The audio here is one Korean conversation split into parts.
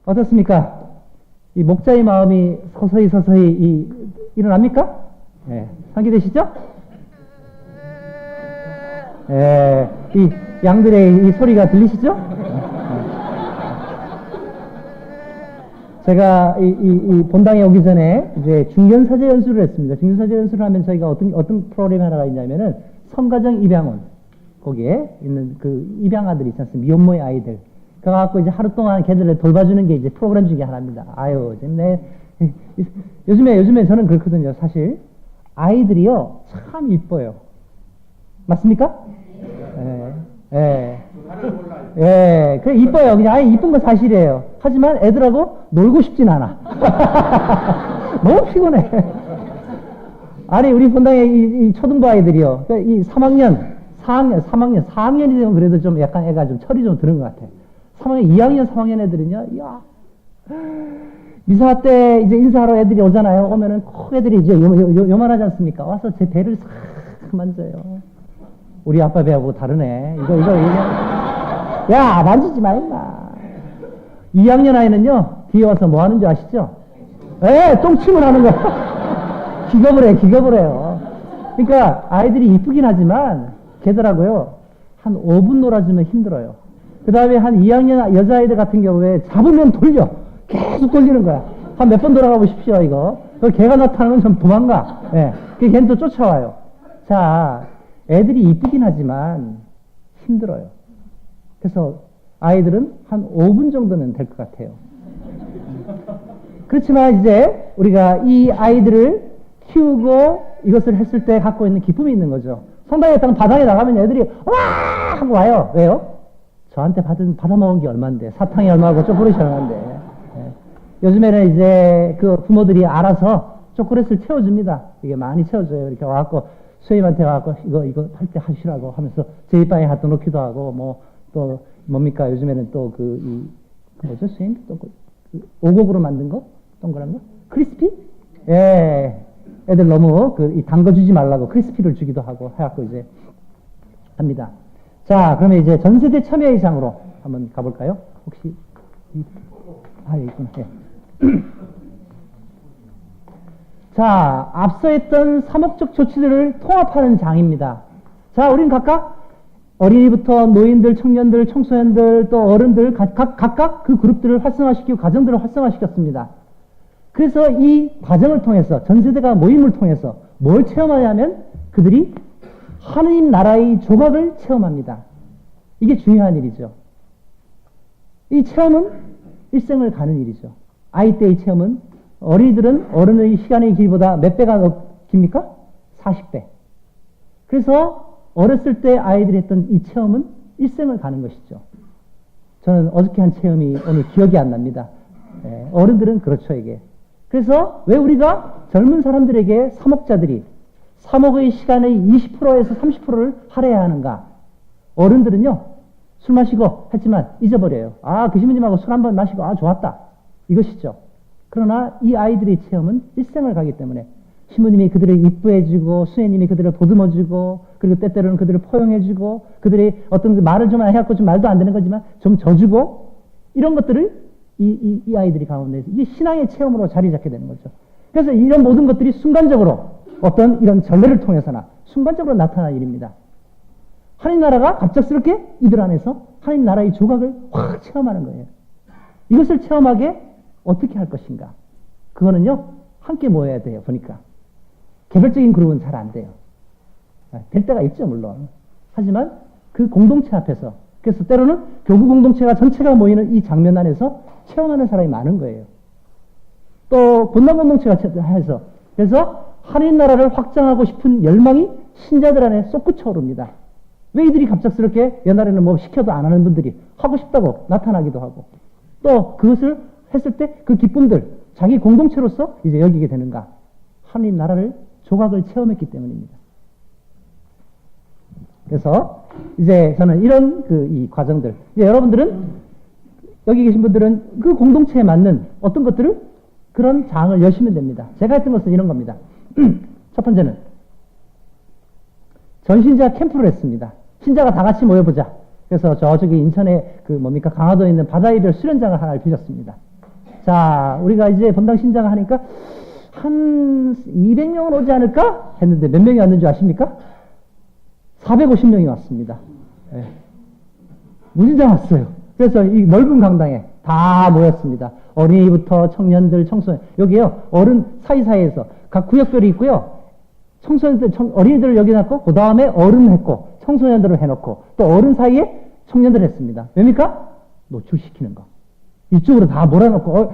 어떻습니까? 이 목자의 마음이 서서히 일어납니까? 예, 상기되시죠? 예, 이 양들의 이 소리가 들리시죠? 제가 이 본당에 오기 전에 이제 중견사제 연수를 했습니다. 중견사제 연수를 하면 저희가 어떤 프로그램이 하나가 있냐면은 성가정 입양원, 거기에 있는 그 입양아들 있지 않습니까? 미혼모의 아이들. 그래갖고 이제 하루 동안 걔들을 돌봐주는 게 이제 프로그램 중에 하나입니다. 아유, 요즘에 저는 그렇거든요. 사실 아이들이요 참 이뻐요. 맞습니까? 그래 이뻐요. 그냥 아이 이쁜 건 사실이에요. 하지만 애들하고 놀고 싶진 않아. 너무 피곤해. 아니 우리 본당에 이 초등부 아이들이요. 그러니까 이 4학년이 되면 그래도 좀 약간 애가 좀 철이 좀 드는 것 같아. 3학년, 2학년, 3학년 애들은요, 이야. 미사 때 이제 인사하러 애들이 오잖아요. 오면은 꼭 애들이 이제 요만하지 않습니까? 와서 제 배를 싹 만져요. 우리 아빠 배하고 다르네. 이거. 야, 만지지 마, 임마. 2학년 아이는요, 뒤에 와서 뭐 하는 줄 아시죠? 똥침을 하는 거. 기겁을 해요. 그러니까 아이들이 이쁘긴 하지만, 걔들하고요, 한 5분 놀아주면 힘들어요. 그 다음에 한 2학년 여자아이들 같은 경우에 잡으면 돌려. 계속 돌리는 거야. 한 몇 번 돌아가 보십시오, 이거. 그 걔가 나타나면 좀 도망가. 예. 그 걔는 또 쫓아와요. 자, 애들이 이쁘긴 하지만 힘들어요. 그래서 아이들은 한 5분 정도는 될 것 같아요. 그렇지만 이제 우리가 이 아이들을 키우고 이것을 했을 때 갖고 있는 기쁨이 있는 거죠. 성당에 딱 바닥에 나가면 애들이 와! 하고 와요. 왜요? 저한테 받아먹은 게 얼만데, 사탕이 얼마고 초콜릿이 얼만데. 예. 요즘에는 이제 그 부모들이 알아서 초콜릿을 채워줍니다. 이게 많이 채워줘요. 이렇게 와갖고, 수임한테 와갖고, 이거 할 때 하시라고 하면서 제 입방에 갖다 놓기도 하고, 또, 뭡니까? 요즘에는 또 뭐죠? 수임? 또 오곡으로 만든 거? 동그란 거? 크리스피? 예. 애들 너무 담궈주지 말라고 크리스피를 주기도 하고 해갖고 이제 합니다. 자, 그러면 이제 전세대 참여의장으로 한번 가볼까요? 혹시, 있구나. 예. 자, 앞서 했던 사목적 조치들을 통합하는 장입니다. 자, 우리는 각각 어린이부터 노인들, 청년들, 청소년들, 또 어른들, 각각 그 그룹들을 활성화시키고 가정들을 활성화시켰습니다. 그래서 이 과정을 통해서 전세대가 모임을 통해서 뭘 체험하냐면 그들이 하느님 나라의 조각을 체험합니다. 이게 중요한 일이죠. 이 체험은 일생을 가는 일이죠. 아이 때의 체험은 어린이들은 어른의 시간의 길이보다 몇 배가 깁니까? 40배. 그래서 어렸을 때 아이들이 했던 이 체험은 일생을 가는 것이죠. 저는 어저께 한 체험이 오늘 기억이 안 납니다. 어른들은 그렇죠, 이게. 그래서 왜 우리가 젊은 사람들에게 사목자들이 사목의 시간의 20%에서 30%를 할애해야 하는가? 어른들은요, 술 마시고 했지만 잊어버려요. 그 신부님하고 술 한번 마시고, 좋았다. 이것이죠. 그러나 이 아이들의 체험은 일생을 가기 때문에 신부님이 그들을 이뻐해주고, 수혜님이 그들을 보듬어주고, 그리고 때때로는 그들을 포용해주고, 그들이 어떤 말을 좀 해갖고 좀 말도 안 되는 거지만 좀 져주고, 이런 것들을 이 아이들이 가운데서 이게 신앙의 체험으로 자리 잡게 되는 거죠. 그래서 이런 모든 것들이 순간적으로 어떤 이런 전례를 통해서나 순간적으로 나타난 일입니다. 하나님 나라가 갑작스럽게 이들 안에서 하나님 나라의 조각을 확 체험하는 거예요. 이것을 체험하게 어떻게 할 것인가? 그거는요, 함께 모여야 돼요, 보니까. 개별적인 그룹은 잘 안 돼요. 될 때가 있죠, 물론. 하지만 그 공동체 앞에서, 그래서 때로는 교구 공동체가 전체가 모이는 이 장면 안에서 체험하는 사람이 많은 거예요. 또 본당 공동체가 해서, 그래서 하나님 나라를 확장하고 싶은 열망이 신자들 안에 솟구쳐 오릅니다. 왜 이들이 갑작스럽게 옛날에는 뭐 시켜도 안 하는 분들이 하고 싶다고 나타나기도 하고, 또 그것을 했을 때 그 기쁨들, 자기 공동체로서 이제 여기게 되는가? 하나님 나라를 조각을 체험했기 때문입니다. 그래서 이제 저는 이런 이 과정들, 이제 여러분들은 여기 계신 분들은 그 공동체에 맞는 어떤 것들을 그런 장을 여시면 됩니다. 제가 했던 것은 이런 겁니다. 첫 번째는 전신자 캠프를 했습니다. 신자가 다 같이 모여보자. 그래서 저쪽에 인천에 강화도에 있는 바다이별 수련장을 하나를 빌렸습니다. 자, 우리가 이제 본당 신장 하니까 한 200명은 오지 않을까? 했는데 몇 명이 왔는 줄 아십니까? 450명이 왔습니다. 네. 무진장 왔어요. 그래서 이 넓은 강당에 다 모였습니다. 어린이부터 청년들, 청소년. 여기요, 어른 사이사이에서 각 구역별이 있고요. 청소년들, 어린이들을 여기 놨고, 그 다음에 어른 했고, 청소년들을 해놓고, 또 어른 사이에 청년들 했습니다. 왜입니까? 노출시키는 거. 이쪽으로 다 몰아놓고,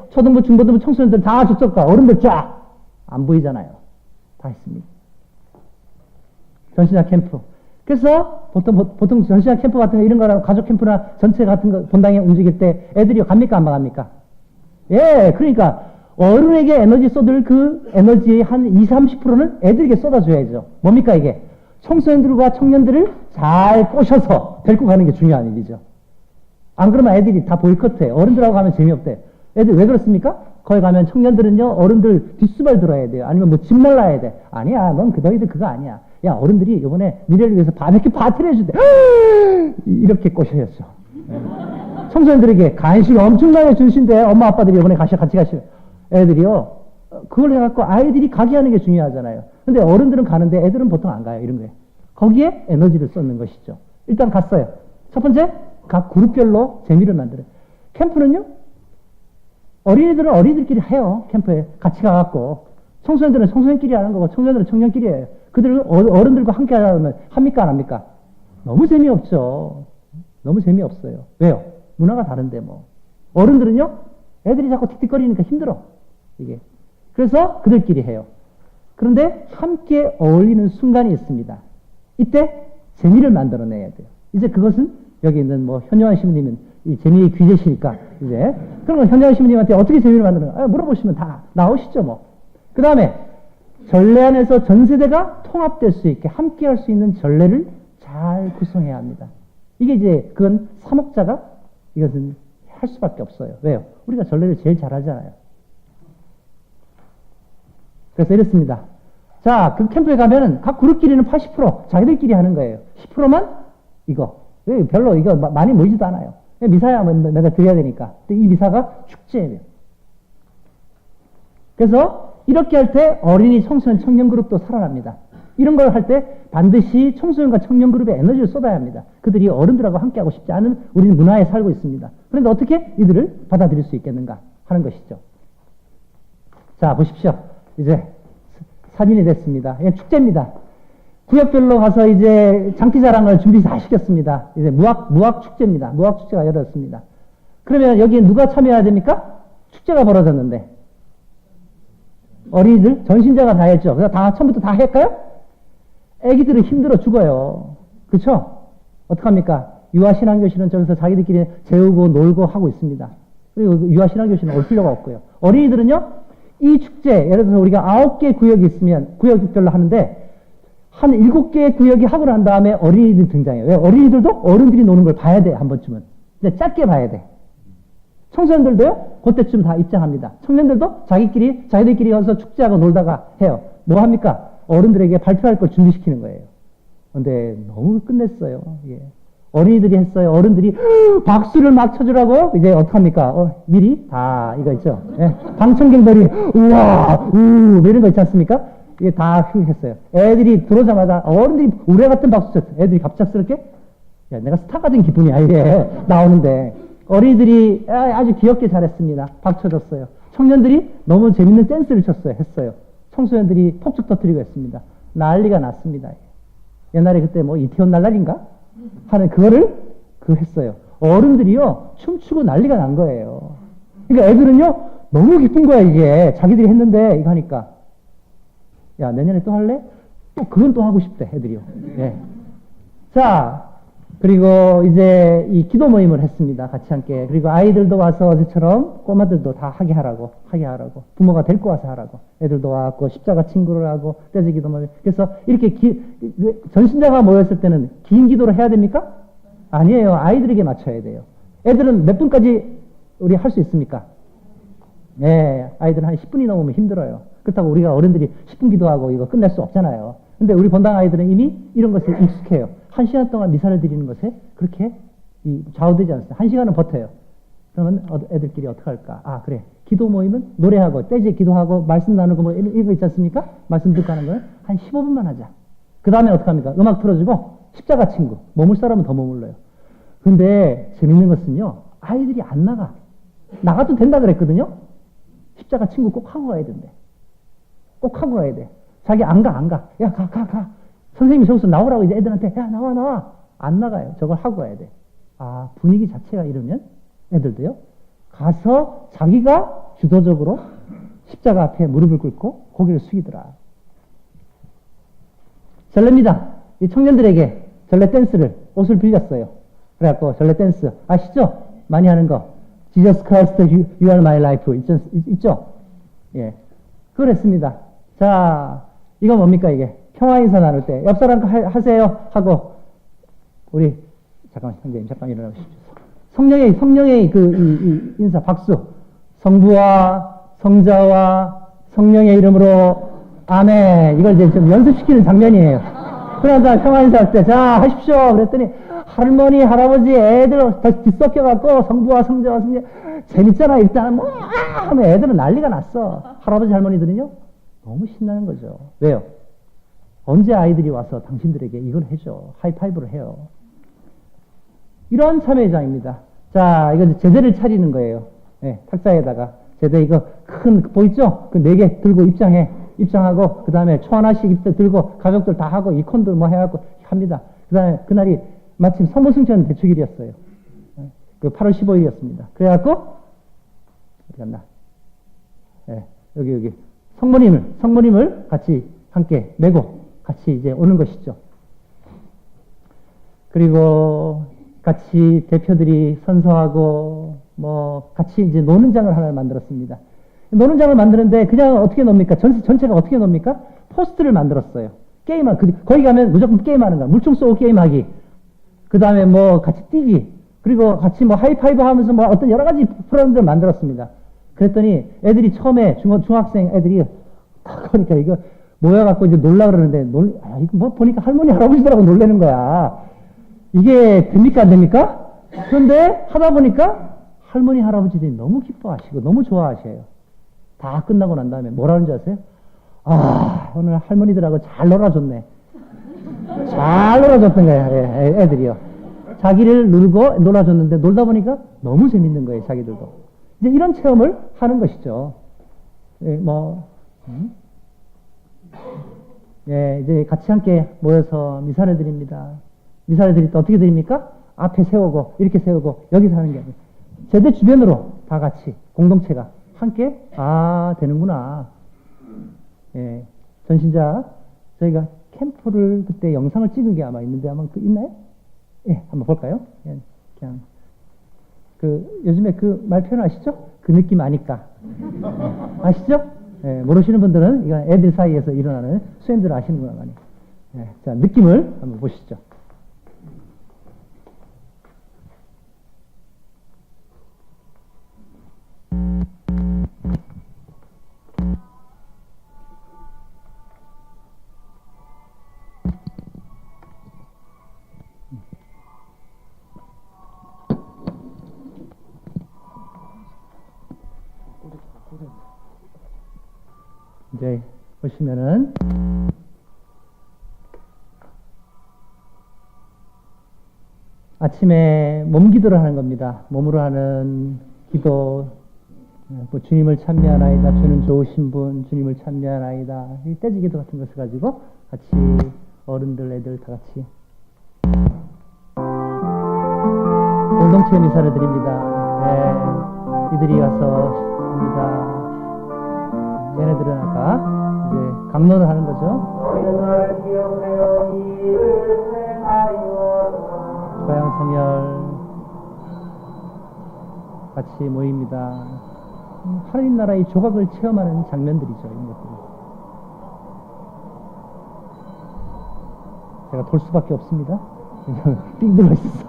초등부, 중고등부 청소년들 다 저쪽 가, 어른들 쫙! 안 보이잖아요. 다 했습니다. 전시장 캠프. 그래서 보통 전시장 캠프 같은 거 이런 거랑 가족 캠프나 전체 같은 거 본당에 움직일 때 애들이 갑니까? 안 갑니까? 예, 그러니까 어른에게 에너지 쏟을 그 에너지의 한 20, 30%는 애들에게 쏟아줘야죠. 뭡니까 이게? 청소년들과 청년들을 잘 꼬셔서 데리고 가는 게 중요한 일이죠. 안 그러면 애들이 다 보이콧해. 어른들하고 가면 재미없대. 애들 왜 그렇습니까? 거기 가면 청년들은요, 어른들 뒷수발 들어야 돼요. 아니면 뭐 집 날라야 돼. 아니야, 넌 너희들 그거 아니야. 야, 어른들이 이번에 니네를 위해서 바베큐 파티를 해준대. 이렇게 꼬셔야죠. 네. 청소년들에게 간식 엄청나게 주신대. 엄마 아빠들이 이번에 같이 가시면. 애들이요, 그걸 해갖고 아이들이 가게 하는 게 중요하잖아요. 근데 어른들은 가는데 애들은 보통 안 가요. 이런 거에. 거기에 에너지를 쏟는 것이죠. 일단 갔어요. 첫 번째, 각 그룹별로 재미를 만들어요. 캠프는요, 어린이들은 어린이들끼리 해요. 캠프에 같이 가갖고. 청소년들은 청소년끼리 하는 거고, 청년들은 청년끼리 해요. 그들은 어른들과 함께 하려면 합니까? 안 합니까? 너무 재미없죠. 너무 재미없어요. 왜요? 문화가 다른데 뭐. 어른들은요, 애들이 자꾸 틱틱거리니까 힘들어. 이게. 그래서 그들끼리 해요. 그런데 함께 어울리는 순간이 있습니다. 이때 재미를 만들어내야 돼요. 이제 그것은 여기 있는 뭐 현영환 신부님은 이 재미의 귀재시니까 이제 그러면 현영환 신부님한테 어떻게 재미를 만드는가 물어보시면 다 나오시죠 뭐. 그 다음에 전례 안에서 전 세대가 통합될 수 있게 함께 할 수 있는 전례를 잘 구성해야 합니다. 이게 이제 그건 사목자가 이것은 할 수밖에 없어요. 왜요? 우리가 전례를 제일 잘하잖아요. 그래서 이렇습니다. 자, 그 캠프에 가면은 각 그룹끼리는 80% 자기들끼리 하는 거예요. 10%만 이거. 왜 별로 이거 많이 모이지도 않아요. 미사야 내가 드려야 되니까. 근데 이 미사가 축제예요. 그래서 이렇게 할 때 어린이, 청소년, 청년 그룹도 살아납니다. 이런 걸 할 때 반드시 청소년과 청년 그룹에 에너지를 쏟아야 합니다. 그들이 어른들하고 함께하고 싶지 않은 우리는 문화에 살고 있습니다. 그런데 어떻게 이들을 받아들일 수 있겠는가 하는 것이죠. 자, 보십시오. 이제 사진이 됐습니다. 이건 축제입니다. 구역별로 가서 이제 장기자랑을 준비 다 시켰습니다. 이제 무학 축제입니다. 무학 축제가 열렸습니다. 그러면 여기에 누가 참여해야 됩니까? 축제가 벌어졌는데. 어린이들, 전신자가 다 했죠. 그래서 다 처음부터 다 할까요? 애기들은 힘들어 죽어요. 그렇죠? 어떡합니까? 유아신앙교실은 저기서 자기들끼리 재우고 놀고 하고 있습니다. 그리고 유아신앙교실은 올 필요가 없고요. 어린이들은요, 이 축제, 예를 들어서 우리가 9개 구역이 있으면 구역별로 하는데 한 7개의 구역이 하고 난 다음에 어린이들 등장해요. 왜? 어린이들도 어른들이 노는 걸 봐야 돼, 한 번쯤은. 근데 짧게 봐야 돼. 청소년들도요, 그때쯤 다 입장합니다. 청년들도 자기들끼리 가서 축제하고 놀다가 해요. 뭐 합니까? 어른들에게 발표할 걸 준비시키는 거예요. 근데 너무 끝냈어요. 예. 어린이들이 했어요. 어른들이 박수를 막 쳐주라고 이제 어떡합니까? 미리 다 이거 있죠. 예. 방청객들이 우와 이런 거 있지 않습니까? 이게 다 했어요. 애들이 들어오자마자 어른들이 우레 같은 박수 쳤어요. 애들이 갑작스럽게 야, 내가 스타가 된 기분이야 이게 나오는데 어린이들이 아주 귀엽게 잘했습니다. 박수 쳤어요. 청년들이 너무 재밌는 댄스를 했어요. 청소년들이 폭죽 터뜨리고 했습니다. 난리가 났습니다. 옛날에 그때 뭐 이태원 날라리인가? 하는 그거를 했어요. 어른들이요, 춤추고 난리가 난 거예요. 그러니까 애들은요, 너무 기쁜 거야, 이게. 자기들이 했는데, 이거 하니까. 야, 내년에 또 할래? 또, 그건 또 하고 싶대, 애들이요. 예. 자, 그리고 이제 이 기도 모임을 했습니다. 같이 함께. 그리고 아이들도 와서 어제처럼 꼬마들도 다 하게 하라고. 부모가 데리고 와서 하라고. 애들도 와갖고 십자가 친구를 하고 떼지 기도 모임. 그래서 이렇게 전신자가 모였을 때는 긴 기도를 해야 됩니까? 아니에요. 아이들에게 맞춰야 돼요. 애들은 몇 분까지 우리 할 수 있습니까? 네, 아이들은 한 10분이 넘으면 힘들어요. 그렇다고 우리가 어른들이 10분 기도하고 이거 끝낼 수 없잖아요. 근데 우리 본당 아이들은 이미 이런 것에 익숙해요. 1시간 동안 미사를 드리는 것에 그렇게 좌우되지 않습니다. 1시간은 버텨요. 그러면 애들끼리 어떻게 할까? 아, 그래. 기도 모임은 노래하고, 떼지 기도하고, 말씀 나누고, 뭐, 이런 거 있지 않습니까? 말씀 듣고 하는 걸 한 15분만 하자. 그 다음에 어떻게 합니까? 음악 틀어주고, 십자가 친구. 머물 사람은 더 머물러요. 근데 재밌는 것은요, 아이들이 안 나가. 나가도 된다 그랬거든요? 십자가 친구 꼭 하고 가야 된대. 꼭 하고 가야 돼. 자기 안 가. 야, 가. 선생님이 저기서 나오라고 이제 애들한테, 야, 나와. 안 나가요. 저걸 하고 가야 돼. 아, 분위기 자체가 이러면 애들도요, 가서 자기가 주도적으로 십자가 앞에 무릎을 꿇고 고개를 숙이더라. 전례입니다. 이 청년들에게 전례 댄스를, 옷을 빌렸어요. 그래갖고 전례 댄스, 아시죠? 많이 하는 거. Jesus Christ, you are my life. 있죠? 예. 그걸 했습니다. 자, 이거 뭡니까, 이게? 평화 인사 나눌 때. 옆 사람 하세요. 하고, 우리, 잠깐만, 형제님, 잠깐 일어나보십시오. 성령의 이 인사, 박수. 성부와 성자와 성령의 이름으로, 아멘. 이걸 이제 좀 연습시키는 장면이에요. 그러다 평화 인사할 때, 자, 하십시오. 그랬더니, 할머니, 할아버지, 애들 다 뒤섞여갖고, 성부와 성자와 성령, 재밌잖아. 일단, 뭐, 하면 애들은 난리가 났어. 할아버지, 할머니들은요, 너무 신나는 거죠. 왜요? 언제 아이들이 와서 당신들에게 이걸 해줘. 하이파이브를 해요. 이러한 참여회장입니다. 자, 이건 제대를 차리는 거예요. 네, 탁자에다가. 제대 이거 큰, 보이죠? 그 4개 들고 입장하고, 그 다음에 초 하나씩 들고, 가족들 다 하고, 이콘들 뭐 해갖고 합니다. 그 다음에 그날이 마침 선보승천 대축일이었어요. 그 8월 15일이었습니다. 그래갖고, 어디 갔나? 네, 여기. 성모님을 같이 함께 메고 같이 이제 오는 것이죠. 그리고 같이 대표들이 선서하고 뭐 같이 이제 노는 장을 하나 만들었습니다. 노는 장을 만드는데 그냥 어떻게 놉니까? 전체가 어떻게 놉니까? 포스트를 만들었어요. 거기 가면 무조건 게임하는 거야. 물총 쏘고 게임하기. 그 다음에 뭐 같이 뛰기. 그리고 같이 뭐 하이파이브 하면서 뭐 어떤 여러 가지 프로그램들을 만들었습니다. 그랬더니 애들이 처음에 중학생 애들이 딱 보니까 이거 모여갖고 이제 놀라 그러는데 이거 뭐 보니까 할머니 할아버지들하고 놀래는 거야. 이게 됩니까 안 됩니까? 그런데 하다 보니까 할머니 할아버지들이 너무 기뻐하시고 너무 좋아하셔요. 다 끝나고 난 다음에 뭐라는지 아세요? 아, 오늘 할머니들하고 잘 놀아줬네. 잘 놀아줬던 거야, 애들이요. 자기를 놀고 놀아줬는데 놀다 보니까 너무 재밌는 거예요, 자기들도. 이제 이런 체험을 하는 것이죠. 예, 예, 이제 같이 함께 모여서 미사를 드립니다. 미사를 드릴 때 어떻게 드립니까? 앞에 세우고, 이렇게 세우고, 여기서 하는 게 아니에요. 제대 주변으로 다 같이, 공동체가 함께, 되는구나. 예, 전신자, 저희가 캠프를 그때 영상을 찍은 게 아마 있는데 아마 있나요? 예, 한번 볼까요? 예, 그냥. 요즘에 그 말 표현 아시죠? 그 느낌 아니까. 아시죠? 예, 모르시는 분들은 이건 애들 사이에서 일어나는 수행들 아시는구나, 많이. 예, 자, 느낌을 한번 보시죠. 이제 보시면은 아침에 몸 기도를 하는 겁니다. 몸으로 하는 기도, 뭐 주님을 찬미하나이다, 주는 좋으신 분, 주님을 찬미하나이다, 이 떼지 기도 같은 것을 가지고 같이 어른들, 애들 다 같이 공동체 미사를 드립니다. 네, 이들이 가서 합니다. 얘네들은 아까 이제 강론을 하는 거죠. 고향성열 같이 모입니다. 하나님 나라의 조각을 체험하는 장면들이죠. 이런 것들이. 제가 돌 수밖에 없습니다. 삥 들어 있어.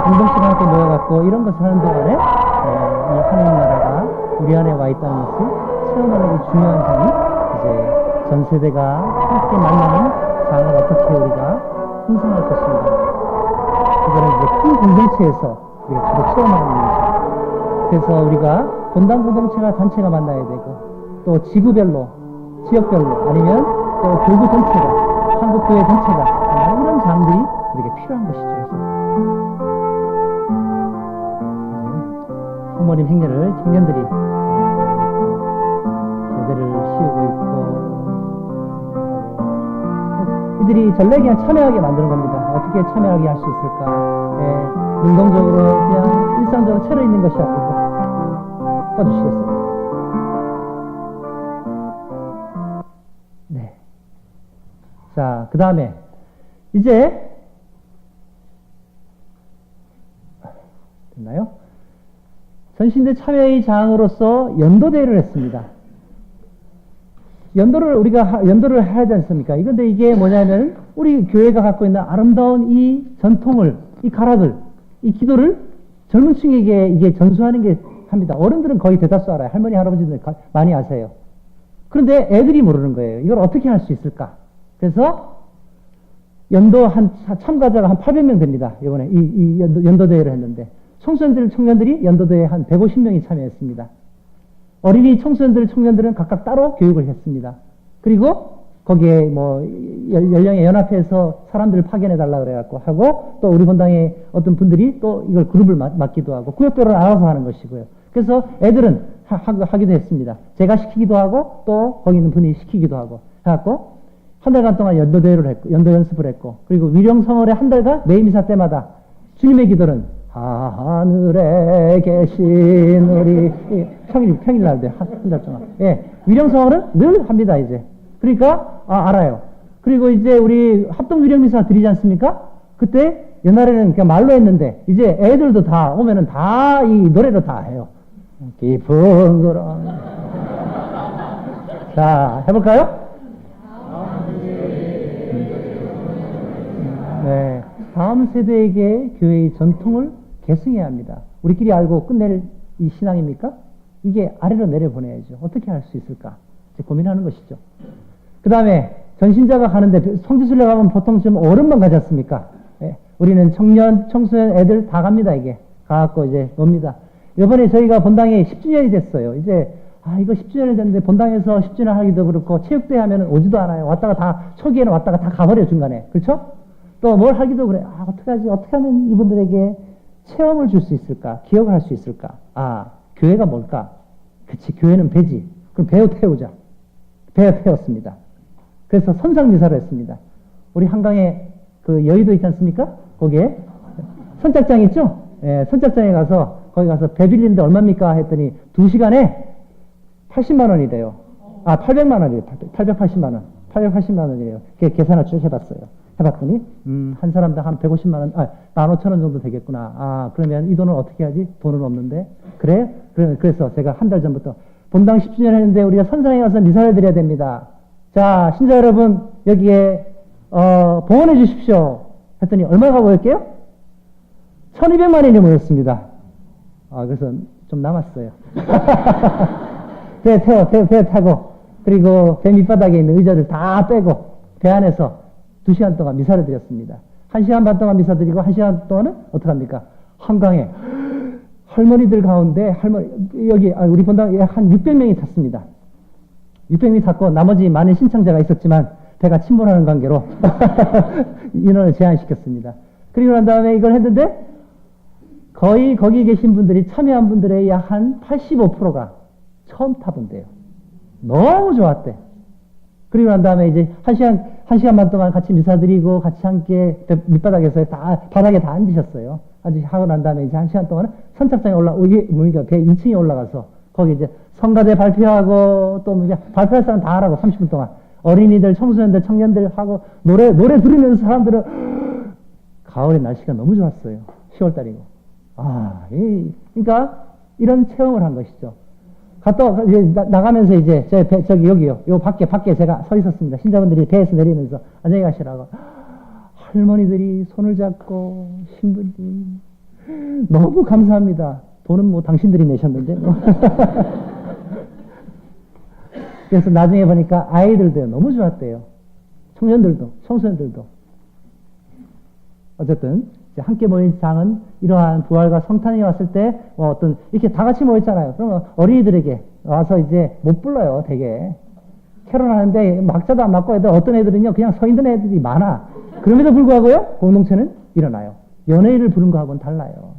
공동체가 함께 모여갖고 이런 것을 하는 동안에 이 하나님 나라가 우리 안에 와 있다는 것을 체험하는 게 중요한 점이 전 세대가 함께 만나는 장을 어떻게 우리가 형성할 것인가. 이거는 이제 큰 공동체에서 우리가 주로 체험하는 일이죠. 그래서 우리가 본당 공동체가 단체가 만나야 되고, 또 지구별로, 지역별로, 아니면 또 교구 전체가, 한국교회 전체가 이런 장들이 우리에게 필요한 것이죠. 그래서 성모님 행렬을 청년들이 제대를 씌우고 있고, 이들이 전래기에 참여하게 만드는 겁니다. 어떻게 참여하게 할 수 있을까? 예, 능동적으로 그냥 일상적으로 채로 있는 것이 아니고 꺼주시겠어요? 네. 자, 그 다음에 이제 됐나요? 전신대 참여의 장으로서 연도대회를 했습니다. 연도를 해야 되지 않습니까? 이건데 이게 뭐냐면, 우리 교회가 갖고 있는 아름다운 이 전통을, 이 가락을, 이 기도를 젊은 층에게 이게 전수하는 게 합니다. 어른들은 거의 대다수 알아요. 할머니, 할아버지들 많이 아세요. 그런데 애들이 모르는 거예요. 이걸 어떻게 할 수 있을까? 그래서 참가자가 한 800명 됩니다. 이번에 이 연도대회를 했는데, 청년들이 연도대회에 한 150명이 참여했습니다. 어린이 청년들은 각각 따로 교육을 했습니다. 그리고 거기에 뭐 연령의 연합회에서 사람들을 파견해 달라 그래갖고 하고, 또 우리 본당에 어떤 분들이 또 이걸 그룹을 맡기도 하고, 구역별로 알아서 하는 것이고요. 그래서 애들은 하기도 했습니다. 제가 시키기도 하고, 또 거기 있는 분이 시키기도 하고 해갖고 한 달간 동안 연도대회를 했고, 연도 연습을 했고, 그리고 위령성월에 한 달간 매일 미사 때마다 주님의 기도는 하늘에 계신 우리, 평일날 돼, 한 달 동안. 예, 위령성월은 늘 합니다, 이제. 그러니까, 알아요. 그리고 이제 우리 합동 위령미사 드리지 않습니까? 그때 옛날에는 그냥 말로 했는데, 이제 애들도 다 오면은 다 이 노래로 다 해요. 깊은 그런. 자, 해볼까요? 네. 다음 세대에게 교회의 전통을 계승해야 합니다. 우리끼리 알고 끝낼 이 신앙입니까? 이게 아래로 내려보내야죠. 어떻게 할 수 있을까? 이제 고민하는 것이죠. 그 다음에 전신자가 가는데, 성지순례 가면 보통 좀 어른만 가지 않습니까? 예. 우리는 청년, 청소년 애들 다 갑니다, 이게. 가갖고 이제 놉니다. 이번에 저희가 본당에 10주년이 됐어요. 이제, 이거 10주년이 됐는데 본당에서 10주년 하기도 그렇고, 체육대회 하면 오지도 않아요. 초기에는 왔다가 다 가버려요, 중간에. 그렇죠? 또 뭘 하기도 그래. 어떡하지? 어떻게 하면 이분들에게 체험을 줄 수 있을까? 기억을 할 수 있을까? 교회가 뭘까? 그치, 교회는 배지. 그럼 배우 태우자. 배우 태웠습니다. 그래서 선상미사를 했습니다. 우리 한강에 그 여의도 있지 않습니까? 거기에 선착장 있죠? 예, 선착장에 가서, 거기 가서 배 빌리는데 얼마입니까? 했더니 2시간에 80만 원이래요. 800만 원이래요. 880만 원. 880만 원이래요. 계산을 쭉 해봤어요. 해봤더니, 한 사람당 한 150만 원, 15,000원 정도 되겠구나. 그러면 이 돈을 어떻게 하지? 돈은 없는데. 그래? 그래서 제가 한 달 전부터 본당 10주년 했는데 우리가 선상에 가서 미사를 드려야 됩니다. 자, 신자 여러분, 여기에, 봉헌해 주십시오. 했더니 얼마가 모였게요? 1200만 원이 모였습니다. 그래서 좀 남았어요. 배 타고, 그리고 배 밑바닥에 있는 의자를 다 빼고, 배 안에서 2시간 동안 미사를 드렸습니다. 1시간 반 동안 미사 드리고 1시간 동안은 어떡합니까? 한강에 할머니들 가운데 여기 우리 본당에 한 600명이 탔습니다. 600명이 탔고 나머지 많은 신청자가 있었지만 배가 침몰하는 관계로 인원을 제한시켰습니다. 그리고 난 다음에 이걸 했는데 거의 거기 계신 분들이 참여한 분들의 약 한 85%가 처음 타본대요. 너무 좋았대. 그리고 난 다음에 이제 한 시간 반 동안 같이 미사드리고 같이 함께 밑바닥에서 바닥에 다 앉으셨어요. 하고 난 다음에 이제 1시간 동안은 선착장에 이게 뭡니까? 배 2층에 올라가서 거기 이제 성가대 발표하고 또 발표할 사람 다 하라고 30분 동안. 어린이들, 청소년들, 청년들 하고 노래 들으면서 사람들은 가을에 날씨가 너무 좋았어요. 10월 달이고. 그러니까 이런 체험을 한 것이죠. 이제 나가면서 이제 저기 여기요. 요 밖에 제가 서 있었습니다. 신자분들이 배에서 내리면서 안녕히 가시라고. 할머니들이 손을 잡고 신부님 너무 감사합니다. 돈은 뭐 당신들이 내셨는데. 그래서 나중에 보니까 아이들도 너무 좋았대요. 청년들도, 청소년들도. 어쨌든, 함께 모인 장은 이러한 부활과 성탄이 왔을 때, 어떤, 이렇게 다 같이 모였잖아요. 그러면 어린이들에게 와서 이제 못 불러요, 되게. 캐롤 하는데 막자도 안 맞고 애들, 어떤 애들은요, 그냥 서 있는 애들이 많아. 그럼에도 불구하고요, 공동체는 일어나요. 연예인을 부른 거하고는 달라요.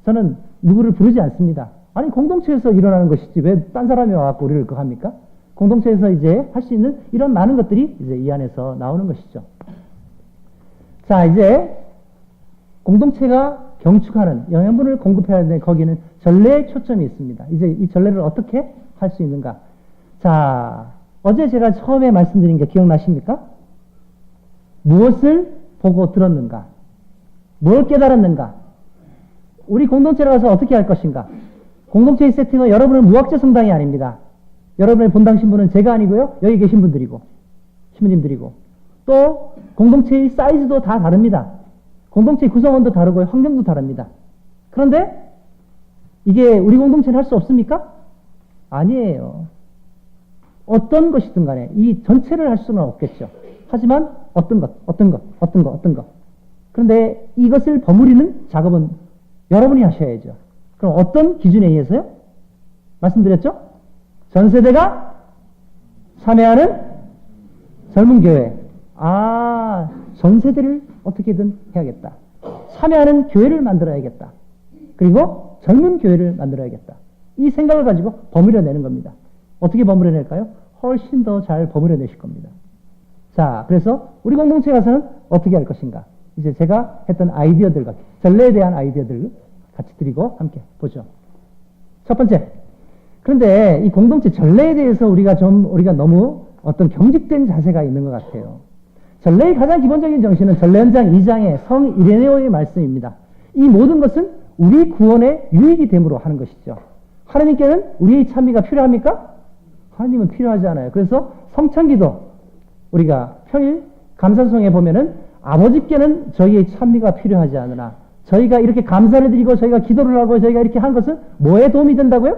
저는 누구를 부르지 않습니다. 아니, 공동체에서 일어나는 것이지, 왜 딴 사람이 와갖고 우리를 그거 합니까? 공동체에서 이제 할 수 있는 이런 많은 것들이 이제 이 안에서 나오는 것이죠. 자, 이제 공동체가 경축하는 영양분을 공급해야 되는데 거기는 전례에 초점이 있습니다. 이제 이 전례를 어떻게 할 수 있는가? 자, 어제 제가 처음에 말씀드린 게 기억나십니까? 무엇을 보고 들었는가? 뭘 깨달았는가? 우리 공동체로 가서 어떻게 할 것인가? 공동체의 세팅은 여러분은 무학자 성당이 아닙니다. 여러분의 본당 신부는 제가 아니고요. 여기 계신 분들이고 신부님들이고 또 공동체의 사이즈도 다 다릅니다. 공동체의 구성원도 다르고 환경도 다릅니다. 그런데 이게 우리 공동체는 할 수 없습니까? 아니에요. 어떤 것이든 간에 이 전체를 할 수는 없겠죠. 하지만 어떤 것. 그런데 이것을 버무리는 작업은 여러분이 하셔야죠. 그럼 어떤 기준에 의해서요? 말씀드렸죠? 전 세대가 참여하는 젊은 교회. 아, 전 세대를 어떻게든 해야겠다. 참여하는 교회를 만들어야겠다. 그리고 젊은 교회를 만들어야겠다. 이 생각을 가지고 버무려내는 겁니다. 어떻게 버무려낼까요? 훨씬 더 잘 버무려내실 겁니다. 자, 그래서 우리 공동체 가서는 어떻게 할 것인가? 이제 제가 했던 아이디어들과 전례에 대한 아이디어들을 같이 드리고 함께 보죠. 첫 번째. 그런데 이 공동체 전례에 대해서 우리가 너무 어떤 경직된 자세가 있는 것 같아요. 전례의 가장 기본적인 정신은 전례연장 2장의 성 이레네오의 말씀입니다. 이 모든 것은 우리 구원의 유익이 됨으로 하는 것이죠. 하나님께는 우리의 찬미가 필요합니까? 하나님은 필요하지 않아요. 그래서 성찬기도 우리가 평일 감사송에 보면은 아버지께는 저희의 찬미가 필요하지 않으나 저희가 이렇게 감사를 드리고 저희가 기도를 하고 저희가 이렇게 한 것은 뭐에 도움이 된다고요?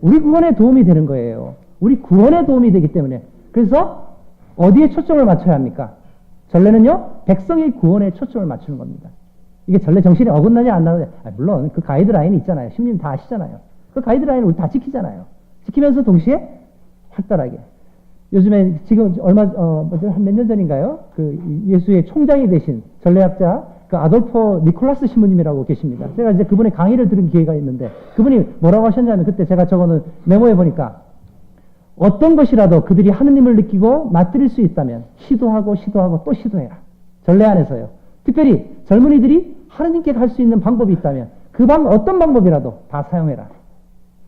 우리 구원에 도움이 되는 거예요. 우리 구원에 도움이 되기 때문에. 그래서 어디에 초점을 맞춰야 합니까? 전례는요, 백성의 구원에 초점을 맞추는 겁니다. 이게 전례 정신이 어긋나냐 안 나느냐. 물론 그 가이드라인이 있잖아요. 심님 다 아시잖아요. 그 가이드라인을 우리 다 지키잖아요. 지키면서 동시에 활달하게. 요즘에 지금 한 몇 년 전인가요? 그 예수의 총장이 되신 전례학자 그 아돌포 니콜라스 신부님이라고 계십니다. 제가 이제 그분의 강의를 들은 기회가 있는데 그분이 뭐라고 하셨냐면 그때 제가 적어놓은 메모에 보니까 어떤 것이라도 그들이 하느님을 느끼고 맛들일 수 있다면 시도하고 또 시도해라. 전례 안에서요. 특별히 젊은이들이 하느님께 갈 수 있는 방법이 있다면 어떤 방법이라도 다 사용해라.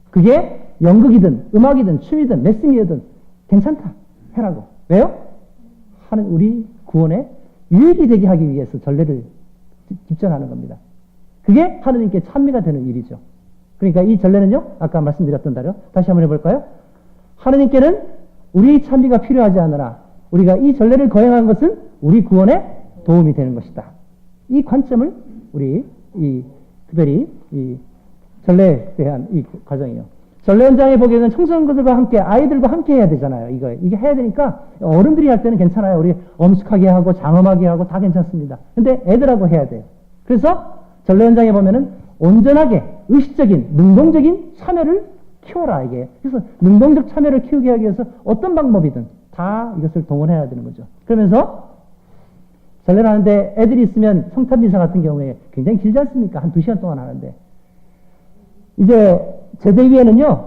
그게 연극이든 음악이든 춤이든 메시미어든 괜찮다. 해라고. 왜요? 우리 구원에 유익이 되게 하기 위해서 전례를 집전하는 겁니다. 그게 하느님께 찬미가 되는 일이죠. 그러니까 이 전례는요, 아까 말씀드렸던 대로 다시 한번 해볼까요? 하느님께는 우리의 찬미가 필요하지 않으나 우리가 이 전례를 거행한 것은 우리 구원에 도움이 되는 것이다. 이 관점을 우리 특별히 이 전례에 대한 이 과정이에요. 전례 현장에 보기에는 청소년들과 함께 아이들과 함께 해야 되잖아요. 이게 해야 되니까 어른들이 할 때는 괜찮아요. 우리 엄숙하게 하고 장엄하게 하고 다 괜찮습니다. 근데 애들하고 해야 돼요. 그래서 전례 현장에 보면은 온전하게 의식적인 능동적인 참여를 키워라 이게. 그래서 능동적 참여를 키우게 하기 위해서 어떤 방법이든 다 이것을 동원해야 되는 거죠. 그러면서 전례를 하는데 애들이 있으면 성탄미사 같은 경우에 굉장히 길지 않습니까? 한 2시간 동안 하는데 이제 제대위에는요,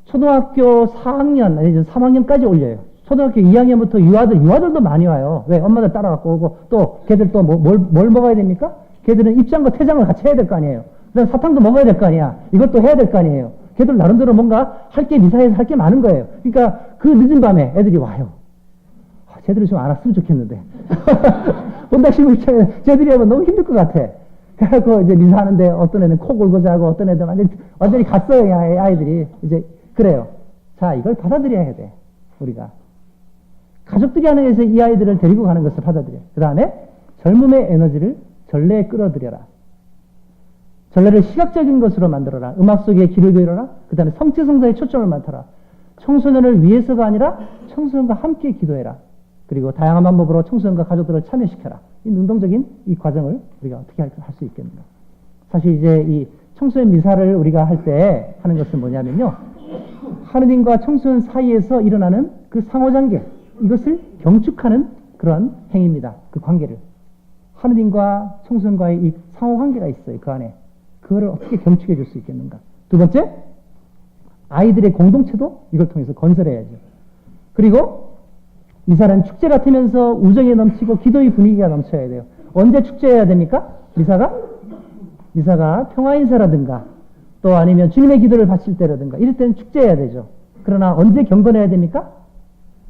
초등학교 4학년, 아니 3학년까지 올려요. 초등학교 2학년부터 유아들도 많이 와요. 왜? 엄마들 따라갖고 오고, 또, 걔들 또 뭘 먹어야 됩니까? 걔들은 입장과 퇴장을 같이 해야 될 거 아니에요. 그 다음 사탕도 먹어야 될 거 아니야. 이것도 해야 될 거 아니에요. 걔들 나름대로 뭔가 미사에서 할 게 많은 거예요. 그러니까 그 늦은 밤에 애들이 와요. 쟤들이 좀 알았으면 좋겠는데. 본다시피 입장에 쟤들이 하면 너무 힘들 것 같아. 그래갖고 이제 미사하는데 어떤 애는 코 골고 자고 어떤 애들은 완전히 갔어요, 아이들이. 이제, 그래요. 자, 이걸 받아들여야 돼, 우리가. 가족들이 하는 데서 이 아이들을 데리고 가는 것을 받아들여. 그 다음에 젊음의 에너지를 전례에 끌어들여라. 전례를 시각적인 것으로 만들어라. 음악 속에 길을 그려라. 그 다음에 성취성사에 초점을 맡아라. 청소년을 위해서가 아니라 청소년과 함께 기도해라. 그리고 다양한 방법으로 청소년과 가족들을 참여시켜라. 이 능동적인 이 과정을 우리가 어떻게 할 수 있겠는가. 사실 이제 이 청소년 미사를 우리가 할 때 하는 것은 뭐냐면요. 하느님과 청소년 사이에서 일어나는 그 상호관계, 이것을 경축하는 그런 행위입니다. 그 관계를. 하느님과 청소년과의 이 상호관계가 있어요. 그 안에. 그거를 어떻게 경축해 줄 수 있겠는가. 두 번째, 아이들의 공동체도 이걸 통해서 건설해야죠. 그리고 미사는 축제 같으면서 우정이 넘치고 기도의 분위기가 넘쳐야 돼요. 언제 축제해야 됩니까? 미사가 평화인사라든가 또 아니면 주님의 기도를 바칠 때라든가 이럴 때는 축제해야 되죠. 그러나 언제 경건해야 됩니까?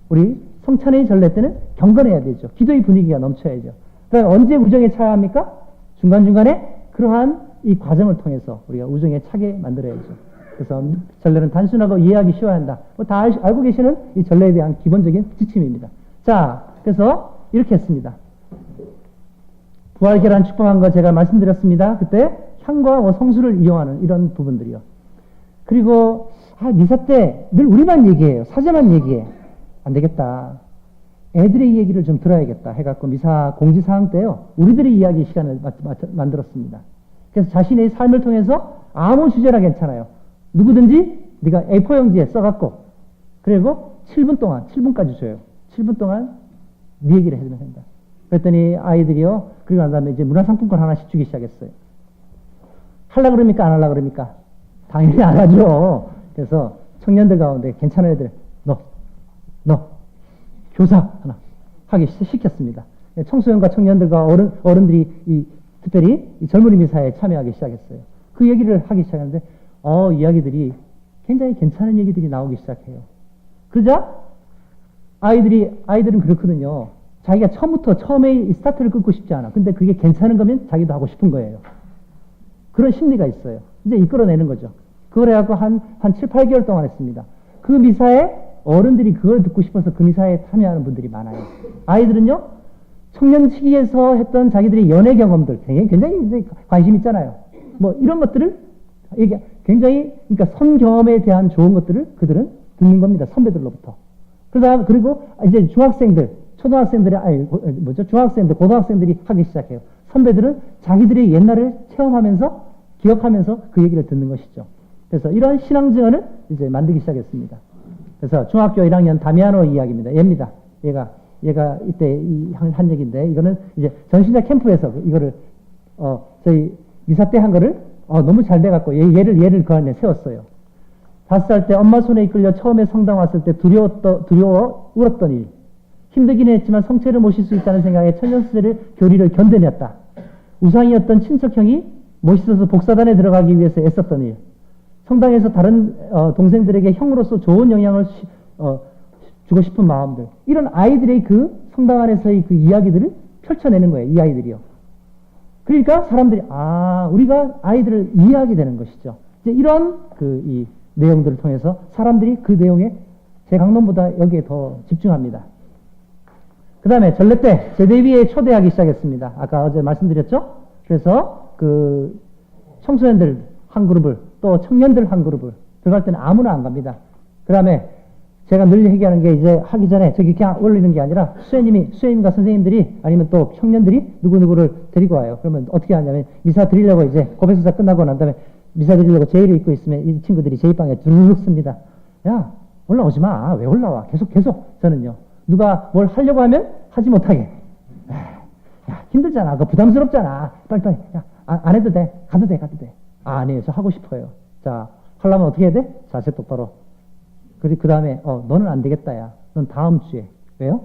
우리 성찬의 전례 때는 경건해야 되죠. 기도의 분위기가 넘쳐야죠. 그럼 언제 우정에 차야 합니까? 중간중간에 그러한 이 과정을 통해서 우리가 우정에 차게 만들어야죠. 그래서 전례는 단순하고 이해하기 쉬워야 한다. 다 알고 계시는 이 전례에 대한 기본적인 지침입니다. 자, 그래서 이렇게 했습니다. 부활 계란 축복한 거 제가 말씀드렸습니다. 그때 향과 성수를 이용하는 이런 부분들이요. 그리고 미사 때 늘 우리만 얘기해요. 사제만 얘기해. 안 되겠다. 애들의 얘기를 좀 들어야겠다 해갖고 미사 공지사항 때요. 우리들의 이야기 시간을 만들었습니다. 그래서 자신의 삶을 통해서 아무 주제나 괜찮아요. 누구든지 네가 A4 용지에 써갖고 그리고 7분까지 줘요. 7분 동안 네 얘기를 해주면 된다. 그랬더니 아이들이요. 그리고 난 다음에 이제 문화상품권 하나씩 주기 시작했어요. 하려고 그럽니까? 안 하려고 그럽니까? 당연히 안 하죠. 그래서 청년들 가운데 괜찮은 애들 너 교사 하나 하기 시켰습니다. 청소년과 청년들과 어른들이 특별히 이 젊은이 미사에 참여하기 시작했어요. 그 얘기를 하기 시작하는데 이야기들이 굉장히 괜찮은 얘기들이 나오기 시작해요. 그러자 아이들은 그렇거든요. 자기가 처음에 이 스타트를 끊고 싶지 않아. 근데 그게 괜찮은 거면 자기도 하고 싶은 거예요. 그런 심리가 있어요. 이제 이끌어내는 거죠. 그걸 해갖고 한 7, 8개월 동안 했습니다. 그 미사에 어른들이 그걸 듣고 싶어서 그 미사에 참여하는 분들이 많아요. 아이들은요, 청년 시기에서 했던 자기들의 연애 경험들, 굉장히 이제 관심 있잖아요. 뭐 이런 것들을 이게 굉장히, 그러니까 선 경험에 대한 좋은 것들을 그들은 듣는 겁니다. 선배들로부터. 그리고 이제 중학생들, 고등학생들이 하기 시작해요. 선배들은 자기들의 옛날을 체험하면서, 기억하면서 그 얘기를 듣는 것이죠. 그래서 이런 신앙 증언을 이제 만들기 시작했습니다. 그래서 중학교 1학년 다미아노 이야기입니다. 얘가 이때 한 얘기인데, 이거는 이제 전신자 캠프에서 이거를, 저희 미사 때 한 거를, 너무 잘 돼갖고 얘를 그 안에 세웠어요. 5살 때 엄마 손에 이끌려 처음에 성당 왔을 때 두려워 울었던 일. 힘들긴 했지만 성체를 모실 수 있다는 생각에 천년시절의 교리를 견뎌냈다. 우상이었던 친척형이 멋있어서 복사단에 들어가기 위해서 애썼던 일. 성당에서 다른 동생들에게 형으로서 좋은 영향을 주고 싶은 마음들. 이런 아이들의 그 성당 안에서의 그 이야기들을 펼쳐내는 거예요. 이 아이들이요. 그러니까 사람들이 우리가 아이들을 이해하게 되는 것이죠. 이제 이런 이 내용들을 통해서 사람들이 그 내용에 제 강론보다 여기에 더 집중합니다. 그 다음에 전례 때 제대위에 초대하기 시작했습니다. 아까 어제 말씀드렸죠? 그래서 그 청소년들 한 그룹을 또 청년들 한 그룹을 들어갈 때는 아무나 안 갑니다. 그 다음에 제가 늘 얘기하는 게 이제 하기 전에 저기 그냥 올리는 게 아니라 수행님과 선생님들이 아니면 또 청년들이 누구누구를 데리고 와요. 그러면 어떻게 하냐면 미사 드리려고 이제 고백수사 끝나고 난 다음에 미사 드리려고 제의를 입고 있으면 이 친구들이 제의방에 두루룩 씁니다. 야, 올라오지 마. 왜 올라와? 계속. 저는요. 누가 뭘 하려고 하면 하지 못하게. 야, 힘들잖아. 그거 부담스럽잖아. 빨리. 야, 안 해도 돼. 가도 돼. 아니에요. 저 하고 싶어요. 자, 하려면 어떻게 해야 돼? 자세 똑바로. 그 다음에, 너는 안 되겠다, 야. 넌 다음 주에. 왜요?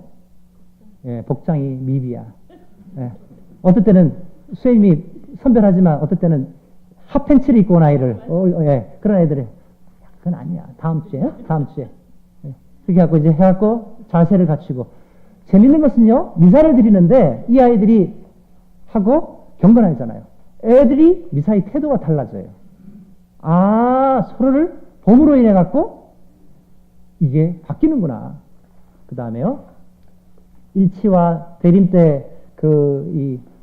예, 복장이 미비야. 예. 어떨 때는 수행님이 선별하지만 어떨 때는 핫팬츠를 입고 온 아이를, 그런 애들이, 그건 아니야. 다음 주에. 예. 그렇게 하고 이제 해갖고 자세를 갖추고. 재밌는 것은요, 미사를 드리는데 이 아이들이 하고 경건하잖아요. 애들이 미사의 태도가 달라져요. 서로를 봄으로 인해 갖고 이게 바뀌는구나. 그 다음에요, 일치와 대림 때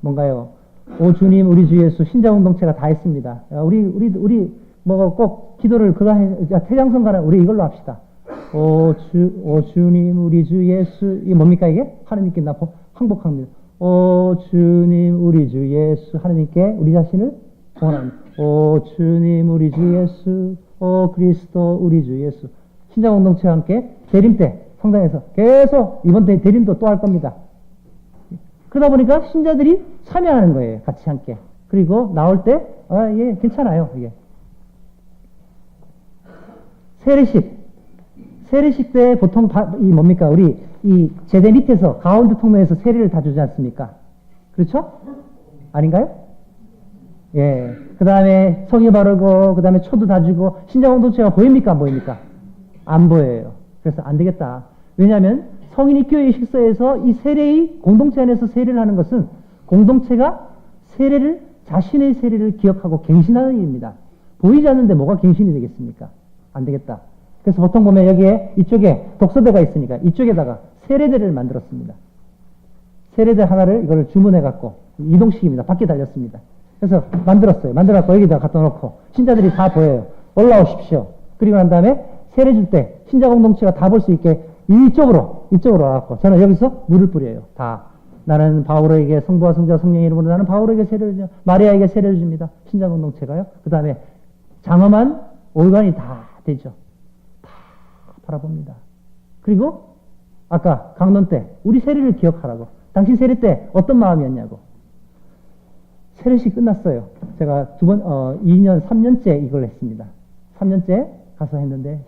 뭔가요? 오 주님, 우리 주 예수 신자공동체가 다 했습니다. 우리 뭐 꼭 기도를 태장성 가는 우리 이걸로 합시다. 오 주님, 우리 주 예수. 이게 뭡니까, 이게? 하나님께 나 항복합니다. 오 주님, 우리 주 예수. 하나님께 우리 자신을 구원합니다. 오 주님, 우리 주 예수. 오 그리스도, 우리 주 예수. 신자 공동체와 함께 대림 때 성당에서 계속 이번 대림도 또 할 겁니다. 그러다 보니까 신자들이 참여하는 거예요. 같이 함께. 그리고 나올 때, 예, 괜찮아요, 이게. 세례식 때 보통 뭡니까? 우리 이 제대 밑에서 가운데 통로에서 세례를 다 주지 않습니까? 그렇죠? 아닌가요? 예. 그 다음에 성의 바르고, 그 다음에 초도 다 주고, 신자 공동체가 보입니까? 안 보입니까? 안 보여요. 그래서 안 되겠다. 왜냐하면 성인이 교회 식사에서 이 세례의 공동체 안에서 세례를 하는 것은 공동체가 자신의 세례를 기억하고 갱신하는 일입니다. 보이지 않는데 뭐가 갱신이 되겠습니까? 안 되겠다. 그래서 보통 보면 여기에 이쪽에 독서대가 있으니까 이쪽에다가 세례대를 만들었습니다. 세례대 하나를 이걸 주문해 갖고 이동식입니다. 밖에 달렸습니다. 그래서 만들었어요. 만들어갖고 여기다 갖다 놓고 신자들이 다 보여요. 올라오십시오. 그리고 난 다음에 세례 줄 때 신자 공동체가 다 볼 수 있게 이쪽으로 와갖고 저는 여기서 물을 뿌려요. 다. 나는 바오로에게 성부와 성자와 성령의 이름으로 나는 바오로에게 세례를 줍니다. 마리아에게 세례를 줍니다. 신자 공동체가요. 그 다음에 장엄한 올간이 다 되죠. 다 바라봅니다. 그리고 아까 강론 때 우리 세례를 기억하라고. 당신 세례 때 어떤 마음이었냐고. 세례식 끝났어요. 제가 2년, 3년째 이걸 했습니다. 3년째 가서 했는데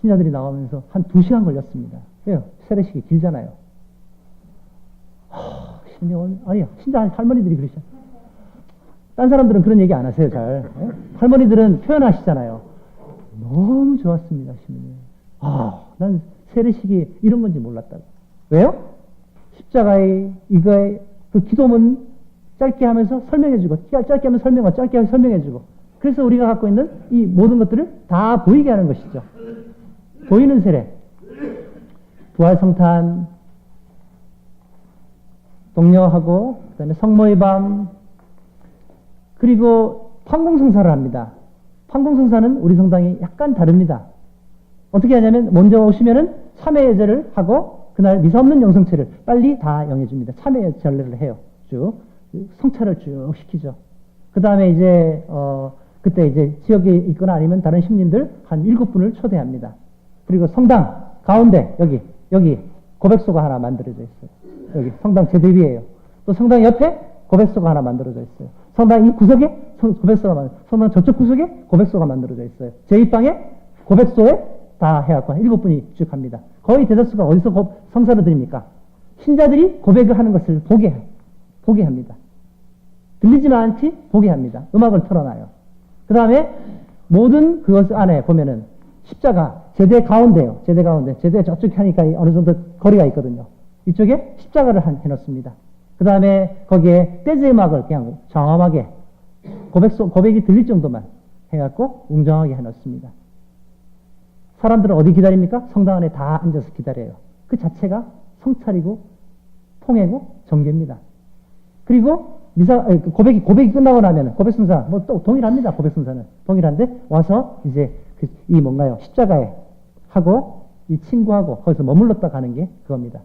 신자들이 나오면서 한 2시간 걸렸습니다. 왜요? 세례식이 길잖아요. 아니요. 신자 할머니들이 그러시죠. 딴 사람들은 그런 얘기 안 하세요, 잘. 예? 할머니들은 표현하시잖아요. 너무 좋았습니다, 신부님. 난 세례식이 이런 건지 몰랐다고. 왜요? 십자가의 이거의 그 기도문 짧게 하면서 설명해주고, 짧게 하면 설명하고, 짧게 하면 설명해주고. 그래서 우리가 갖고 있는 이 모든 것들을 다 보이게 하는 것이죠. 보이는 세례. 부활성탄, 독려하고, 그 다음에 성모의 밤, 그리고 판공성사를 합니다. 판공성사는 우리 성당이 약간 다릅니다. 어떻게 하냐면, 먼저 오시면은 참회제를 하고, 그날 미사 없는 영성체를 빨리 다 영해줍니다. 참회 전례를 해요. 쭉. 성찰을 쭉 시키죠. 그 다음에 이제, 그때 이제 지역에 있거나 아니면 다른 신님들 한 7분을 초대합니다. 그리고 성당 가운데, 여기 고백소가 하나 만들어져 있어요. 여기 성당 제대위에요. 또 성당 옆에 고백소가 하나 만들어져 있어요. 성당 이 구석에 성당 저쪽 구석에 고백소가 만들어져 있어요. 제2방에 고백소에 다 해갖고 7분이 쭉 합니다. 거의 대다수가 어디서 성사를 드립니까? 신자들이 고백을 하는 것을 보게 합니다. 들리지만 않지 보게 합니다. 음악을 틀어놔요. 그 다음에 모든 그것 안에 보면은 십자가 제대 가운데요. 제대 저쪽에 하니까 어느 정도 거리가 있거든요. 이쪽에 십자가를 해놓습니다. 그 다음에 거기에 재즈 음악을 그냥 정확하게 고백이 들릴 정도만 해갖고 웅장하게 해놓습니다. 사람들은 어디 기다립니까? 성당 안에 다 앉아서 기다려요. 그 자체가 성찰이고 통회고 정죄입니다. 그리고 고백이 끝나고 나면 고백순사 또 동일합니다. 고백순사는 동일한데 와서 이제 이 뭔가요? 십자가에 하고 이 친구하고 거기서 머물렀다 가는 게 그겁니다.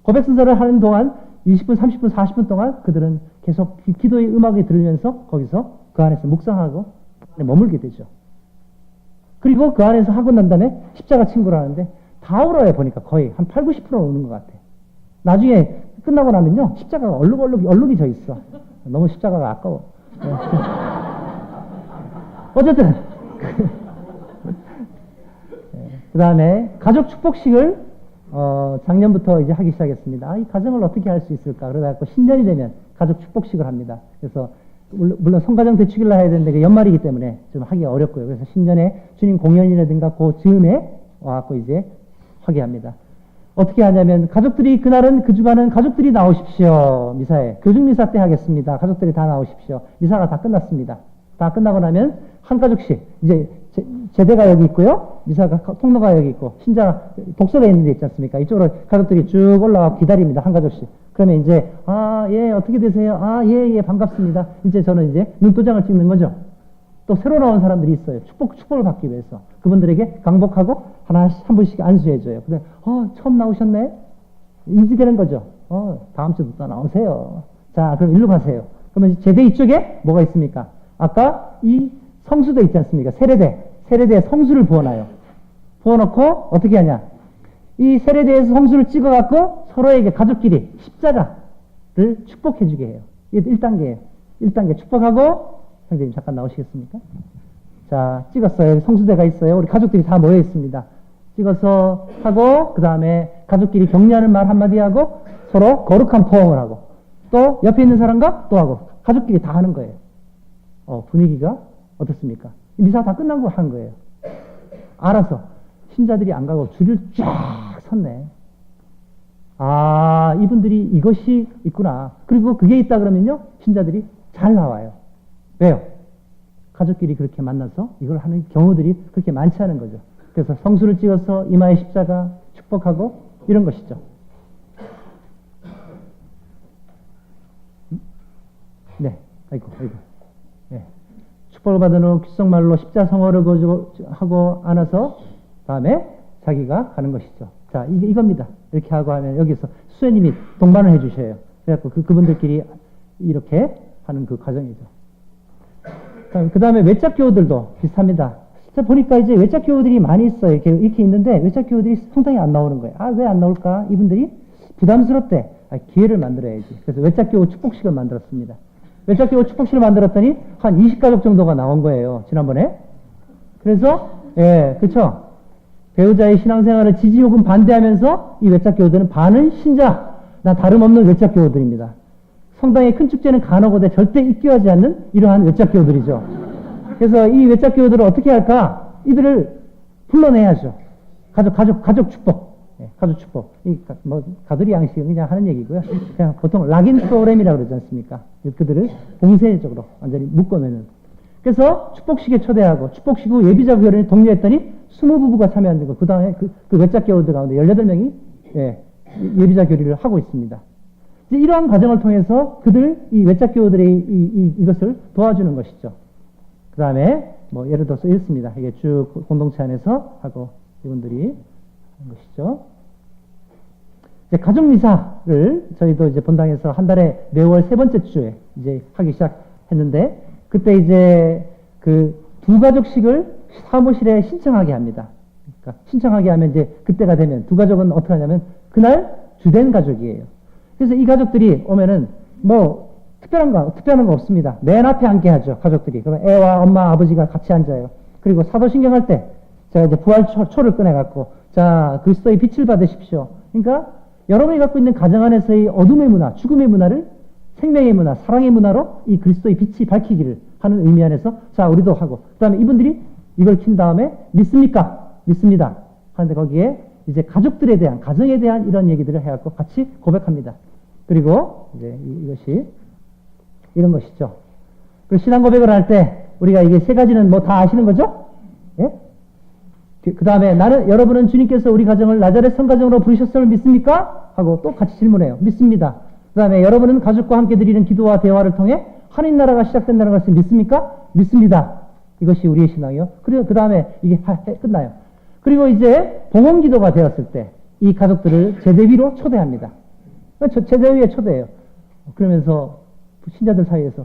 고백순사를 하는 동안 20분, 30분, 40분 동안 그들은 계속 기도의 음악이 들으면서 거기서 그 안에서 묵상하고 머물게 되죠. 그리고 그 안에서 하고 난 다음에 십자가 친구를 하는데 다 울어요. 보니까 거의 한 8, 90% 우는 것 같아요. 나중에 끝나고 나면요. 십자가가 얼룩이 져 있어. 너무 십자가가 아까워. 어쨌든 그 다음에 가족 축복식을 작년부터 이제 하기 시작했습니다. 이 가정을 어떻게 할 수 있을까? 그래갖고 신년이 되면 가족 축복식을 합니다. 그래서 물론 성가정 대축일날 해야 되는데 연말이기 때문에 좀 하기가 어렵고요. 그래서 신년에 주님 공연이라든가 그 즈음에 와갖고 이제 하게 합니다. 어떻게 하냐면 가족들이 그날은 그 주간은 가족들이 나오십시오. 미사에 교중미사 때 하겠습니다. 가족들이 다 나오십시오. 미사가 다 끝났습니다. 다 끝나고 나면 한 가족씩 이제 제대가 여기 있고요. 미사가 통로가 여기 있고 신자 독서가 있는 데 있지 않습니까? 이쪽으로 가족들이 쭉 올라와 기다립니다. 한 가족씩. 그러면 이제 예 어떻게 되세요? 예 반갑습니다. 이제 저는 이제 눈도장을 찍는 거죠. 또 새로 나온 사람들이 있어요. 축복을 받기 위해서. 그분들에게 강복하고 하나씩 한 분씩 안수해줘요. 근데 처음 나오셨네? 인지되는 거죠. 다음 주도 또 나오세요. 자, 그럼 일로 가세요. 그러면 제대 이쪽에 뭐가 있습니까? 아까 이 성수대 있지 않습니까? 세례대에 성수를 부어놔요. 부어놓고 어떻게 하냐? 이 세례대에서 성수를 찍어갖고 서로에게 가족끼리 십자가를 축복해주게 해요. 이게 1단계예요. 1단계 축복하고, 선생님 잠깐 나오시겠습니까? 자, 찍었어요. 성수대가 있어요. 우리 가족들이 다 모여 있습니다. 찍어서 하고, 그 다음에 가족끼리 격려하는 말 한마디 하고, 서로 거룩한 포옹을 하고, 또 옆에 있는 사람과 또 하고, 가족끼리 다 하는 거예요. 분위기가 어떻습니까? 미사 다 끝난 거 한 거예요. 알아서 신자들이 안 가고 줄을 쫙 섰네. 아, 이분들이 이것이 있구나. 그리고 그게 있다 그러면요, 신자들이 잘 나와요. 왜요? 가족끼리 그렇게 만나서 이걸 하는 경우들이 그렇게 많지 않은 거죠. 그래서 성수를 찍어서 이마에 십자가 축복하고 이런 것이죠. 네, 아이고. 네. 축복을 받은 후 귓속말로 십자성어를 하고 안아서 다음에 자기가 가는 것이죠. 자, 이겁니다. 이렇게 하고 하면 여기서 수녀님이 동반을 해주셔요. 그래갖고 그분들끼리 이렇게 하는 그 과정이죠. 그 다음에 외짝 교우들도 비슷합니다. 진짜 보니까 이제 외짝 교우들이 많이 있어요. 이렇게 있는데 외짝 교우들이 상당히 안 나오는 거예요. 아, 왜 안 나올까? 이분들이 부담스럽대. 기회를 만들어야지. 그래서 외짝 교우 축복식을 만들었습니다. 외짝 교우 축복식을 만들었더니 한 20가족 정도가 나온 거예요. 지난번에. 그래서, 예, 그쵸. 배우자의 신앙생활을 지지 혹은 반대하면서 이 외짝 교우들은 반은 신자, 나 다름없는 외짝 교우들입니다. 성당의 큰 축제는 간호고대 절대 입교하지 않는 이러한 외짝 교우들이죠. 그래서 이 외짝 교우들을 어떻게 할까? 이들을 불러내야죠. 가족 축복. 네, 가족 축복. 가두리 양식은 그냥 하는 얘기고요. 그냥 보통 락인 프로그램이라고 그러지 않습니까? 그들을 공세적으로 완전히 묶어내는. 그래서 축복식에 초대하고 축복식 후 예비자 결혼에 독려했더니 20부부가 참여한 거. 그 다음에 그 외짝 교우들 가운데 18명이 예비자 교리를 하고 있습니다. 이러한 과정을 통해서 이 외짝 교우들의 이것을 도와주는 것이죠. 그 다음에 예를 들어서 이렇습니다. 이게 쭉 공동체 안에서 하고 이분들이 하는 것이죠. 이제 가족 미사를 저희도 이제 본당에서 한 달에 매월 3번째 주에 이제 하기 시작했는데 그때 이제 그 2가족씩을 사무실에 신청하게 합니다. 그러니까 신청하게 하면 이제 그때가 되면 2가족은 어떻게 하냐면 그날 주된 가족이에요. 그래서 이 가족들이 오면은 특별한 거 없습니다. 맨 앞에 앉게 하죠, 가족들이. 그러면 애와 엄마, 아버지가 같이 앉아요. 그리고 사도신경 할 때, 제가 이제 부활초를 꺼내갖고, 자, 그리스도의 빛을 받으십시오. 그러니까, 여러분이 갖고 있는 가정 안에서의 어둠의 문화, 죽음의 문화를 생명의 문화, 사랑의 문화로 이 그리스도의 빛이 밝히기를 하는 의미 안에서, 자, 우리도 하고, 그 다음에 이분들이 이걸 킨 다음에, 믿습니까? 믿습니다. 하는데 거기에 이제 가족들에 대한, 가정에 대한 이런 얘기들을 해갖고 같이 고백합니다. 그리고 이제 이것이 이런 것이죠. 그리고 신앙 고백을 할 때 우리가 이게 3가지는 다 아시는 거죠? 예? 그 다음에 여러분은 주님께서 우리 가정을 나자렛 성가정으로 부르셨음을 믿습니까? 하고 또 같이 질문해요. 믿습니다. 그 다음에 여러분은 가족과 함께 드리는 기도와 대화를 통해 하나님 나라가 시작된다는 것을 믿습니까? 믿습니다. 이것이 우리의 신앙이요. 그리고 그 다음에 이게 끝나요. 그리고 이제 봉헌 기도가 되었을 때 이 가족들을 제대위로 초대합니다. 제대위에 초대해요. 그러면서 신자들 사이에서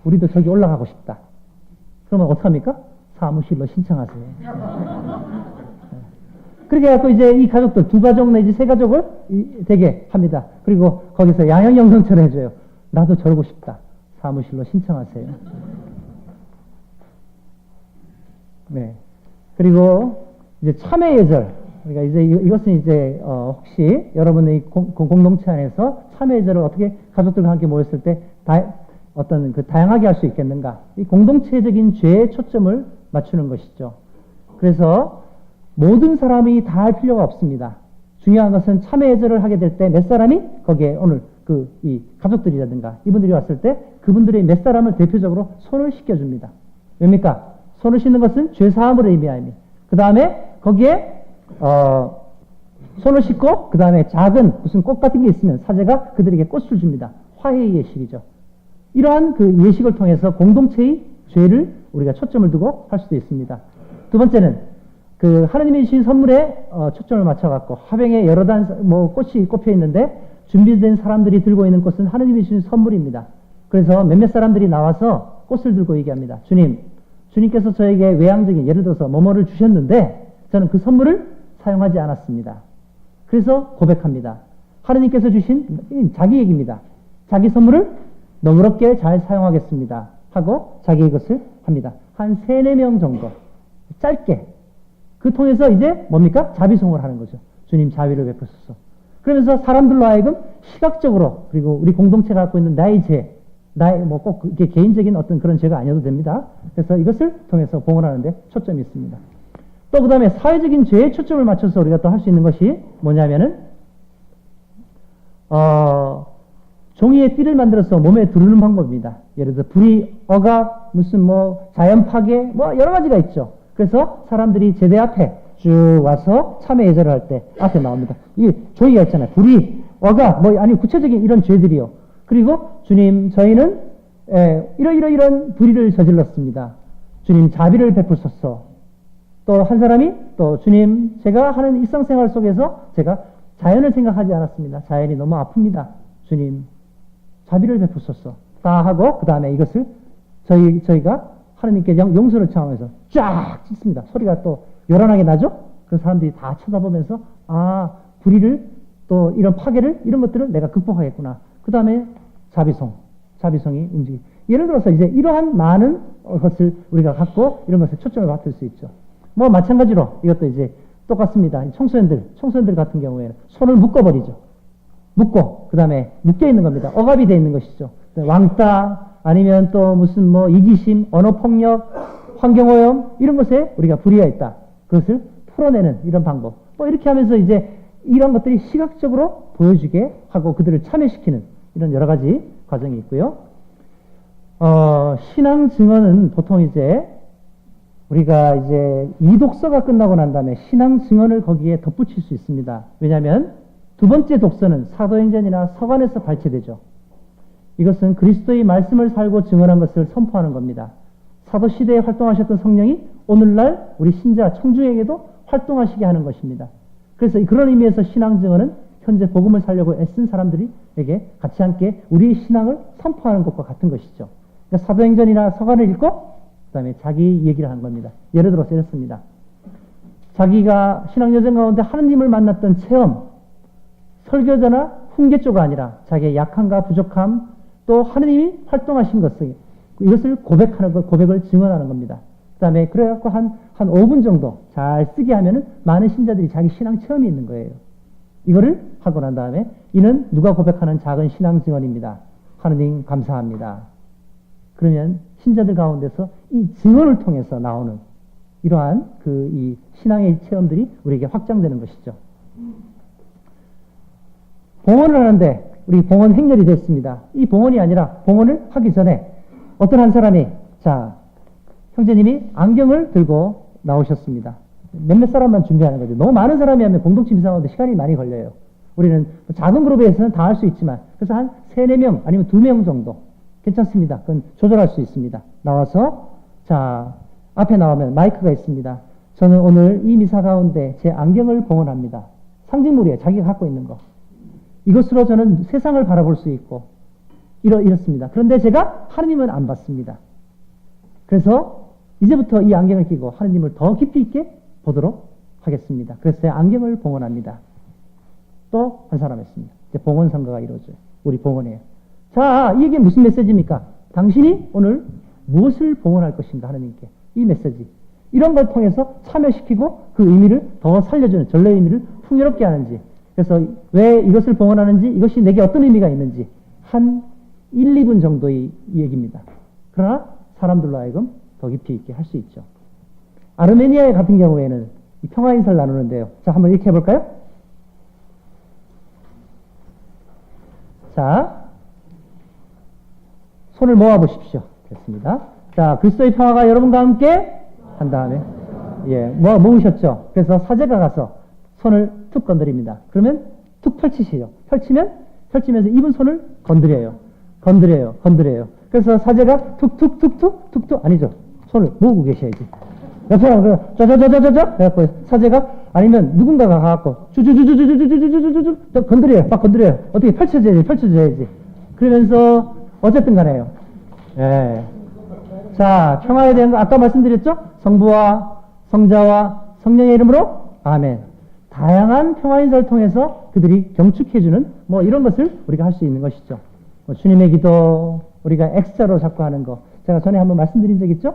우리도 저기 올라가고 싶다. 그러면 어떡합니까? 사무실로 신청하세요. 그렇게 해갖고 이제 이 가족들 2가족 내지 3가족을 되게 합니다. 그리고 거기서 양형영성처럼 해줘요. 나도 저러고 싶다. 사무실로 신청하세요. 네. 그리고 이제 참회 예절. 그러니까 이제 이것은 이제 혹시 여러분의 공동체 안에서 참회 예절을 어떻게 가족들과 함께 모였을 때 어떤 다양하게 할 수 있겠는가? 이 공동체적인 죄에 초점을 맞추는 것이죠. 그래서 모든 사람이 다 할 필요가 없습니다. 중요한 것은 참회 예절을 하게 될 때 몇 사람이 거기에 오늘 이 가족들이라든가 이분들이 왔을 때 그분들의 몇 사람을 대표적으로 손을 씻겨줍니다. 왜입니까? 손을 씻는 것은 죄사함을 의미하니. 그 다음에 거기에 손을 씻고 그 다음에 작은 무슨 꽃 같은 게 있으면 사제가 그들에게 꽃을 줍니다. 화해의 예식이죠. 이러한 그 예식을 통해서 공동체의 죄를 우리가 초점을 두고 할 수도 있습니다. 두 번째는 그 하나님이 주신 선물에 초점을 맞춰갖고 화병에 여러 꽃이 꼽혀 있는데 준비된 사람들이 들고 있는 꽃은 하나님이 주신 선물입니다. 그래서 몇몇 사람들이 나와서 꽃을 들고 얘기합니다. 주님께서 저에게 외향적인 예를 들어서 뭐뭐를 주셨는데 저는 그 선물을 사용하지 않았습니다. 그래서 고백합니다. 하나님께서 주신 자기 얘기입니다. 자기 선물을 너그럽게 잘 사용하겠습니다. 하고 자기의 것을 합니다. 한 3, 4명 정도 짧게 그 통해서 이제 뭡니까? 자비송을 하는 거죠. 주님 자비를 베푸소서. 그러면서 사람들로 하여금 시각적으로 그리고 우리 공동체가 갖고 있는 나의 죄, 나의 뭐 꼭 그게 개인적인 어떤 그런 죄가 아니어도 됩니다. 그래서 이것을 통해서 봉헌하는데 초점이 있습니다. 또 그 다음에 사회적인 죄에 초점을 맞춰서 우리가 또 할 수 있는 것이 뭐냐면은 종이에 띠를 만들어서 몸에 두르는 방법입니다. 예를 들어 불이, 억압, 무슨 뭐 자연 파괴, 뭐 여러 가지가 있죠. 그래서 사람들이 제대 앞에 쭉 와서 참회 예절을 할 때 앞에 나옵니다. 이 조의가 있잖아요. 불이, 억압, 뭐 아니 구체적인 이런 죄들이요. 그리고 주님 저희는 이런 불의를 저질렀습니다. 주님 자비를 베푸소서. 또 한 사람이 또 주님 제가 하는 일상생활 속에서 제가 자연을 생각하지 않았습니다. 자연이 너무 아픕니다. 주님 자비를 베푸소서. 다 하고 그 다음에 이것을 저희가 하나님께 용서를 청하면서 쫙 찢습니다. 소리가 또 요란하게 나죠? 그 사람들이 다 쳐다보면서 불의를 또 이런 파괴를 이런 것들을 내가 극복하겠구나. 그 다음에 자비성이 움직이. 예를 들어서 이제 이러한 많은 것을 우리가 갖고 이런 것에 초점을 맞출 수 있죠. 뭐 마찬가지로 이것도 이제 똑같습니다. 청소년들 같은 경우에는 손을 묶어버리죠. 묶고 그 다음에 묶여 있는 겁니다. 억압이 되어 있는 것이죠. 왕따 아니면 또 무슨 뭐 이기심, 언어폭력, 환경오염 이런 것에 우리가 불의가 있다. 그것을 풀어내는 이런 방법. 뭐 이렇게 하면서 이제 이런 것들이 시각적으로 보여주게 하고 그들을 참여시키는 이런 여러 가지 과정이 있고요. 신앙 증언은 보통 이제 우리가 이제 이 독서가 끝나고 난 다음에 신앙 증언을 거기에 덧붙일 수 있습니다. 왜냐하면 두 번째 독서는 사도행전이나 서간에서 발췌되죠. 이것은 그리스도의 말씀을 살고 증언한 것을 선포하는 겁니다. 사도 시대에 활동하셨던 성령이 오늘날 우리 신자 청중에게도 활동하시게 하는 것입니다. 그래서 그런 의미에서 신앙 증언은 현재 복음을 살려고 애쓴 사람들에게 같이 함께 우리의 신앙을 선포하는 것과 같은 것이죠. 그러니까 사도행전이나 서간을 읽고 그 다음에 자기 얘기를 한 겁니다. 예를 들어서 이렇습니다. 자기가 신앙 여정 가운데 하나님을 만났던 체험, 설교자나 훈계조가 아니라 자기의 약함과 부족함, 또 하나님이 활동하신 것을 이것을 고백하는 것, 고백을 증언하는 겁니다. 그 다음에 그래갖고 한 5분 정도 잘 쓰게 하면은 많은 신자들이 자기 신앙 체험이 있는 거예요. 이거를 하고 난 다음에 이는 누가 고백하는 작은 신앙 증언입니다. 하나님 감사합니다. 그러면 신자들 가운데서 이 증언을 통해서 나오는 이러한 이 신앙의 체험들이 우리에게 확장되는 것이죠. 봉헌을 하는데 우리 봉헌 행렬이 됐습니다. 이 봉헌이 아니라 봉헌을 하기 전에 어떤 한 사람이 형제님이 안경을 들고 나오셨습니다. 몇몇 사람만 준비하는 거죠. 너무 많은 사람이 하면 공동체 미사하는데 시간이 많이 걸려요. 우리는 작은 그룹에서는 다 할 수 있지만 그래서 한 3, 4명 아니면 2명 정도 괜찮습니다. 그건 조절할 수 있습니다. 나와서 앞에 나오면 마이크가 있습니다. 저는 오늘 이 미사 가운데 제 안경을 봉헌합니다. 상징물이에요. 자기가 갖고 있는 거. 이것으로 저는 세상을 바라볼 수 있고 이렇습니다. 그런데 제가 하나님은 안 봤습니다. 그래서 이제부터 이 안경을 끼고 하나님을 더 깊이 있게 보도록 하겠습니다. 그래서 제 안경을 봉헌합니다. 또 한 사람 했습니다. 이제 봉헌 선거가 이루어져요. 우리 봉헌이에요. 자, 이게 무슨 메시지입니까? 당신이 오늘 무엇을 봉헌할 것인가 하나님께. 이 메시지. 이런 걸 통해서 참여시키고 그 의미를 더 살려주는 전례의 의미를 풍요롭게 하는지. 그래서 왜 이것을 봉헌하는지 이것이 내게 어떤 의미가 있는지 한 1, 2분 정도의 얘기입니다. 그러나 사람들로 하여금 더 깊이 있게 할 수 있죠. 아르메니아 같은 경우에는 이 평화 인사를 나누는데요. 자, 한번 이렇게 해볼까요? 자, 손을 모아 보십시오. 됐습니다. 자, 그리스도의 평화가 여러분과 함께 한 다음에 모으셨죠. 그래서 사제가 가서 손을 툭 건드립니다. 그러면 툭 펼치시죠. 펼치면서 입은 손을 건드려요. 그래서 사제가 툭툭툭툭툭툭 아니죠. 손을 모으고 계셔야지. 옆 사람, 짜자자자자자 해갖고 사제가 아니면 누군가가 가갖고 쭈쭈쭈쭈쭈쭈쭈쭈쭈쭈 건드려요. 막 건드려요. 어떻게 펼쳐져야지. 그러면서 어쨌든 간에요. 예. 자, 평화에 대한 거 아까 말씀드렸죠? 성부와 성자와 성령의 이름으로 아멘. 다양한 평화 인사를 통해서 그들이 경축해주는 뭐 이런 것을 우리가 할 수 있는 것이죠. 뭐 주님의 기도, 우리가 X자로 자꾸 하는 거. 제가 전에 한번 말씀드린 적 있죠?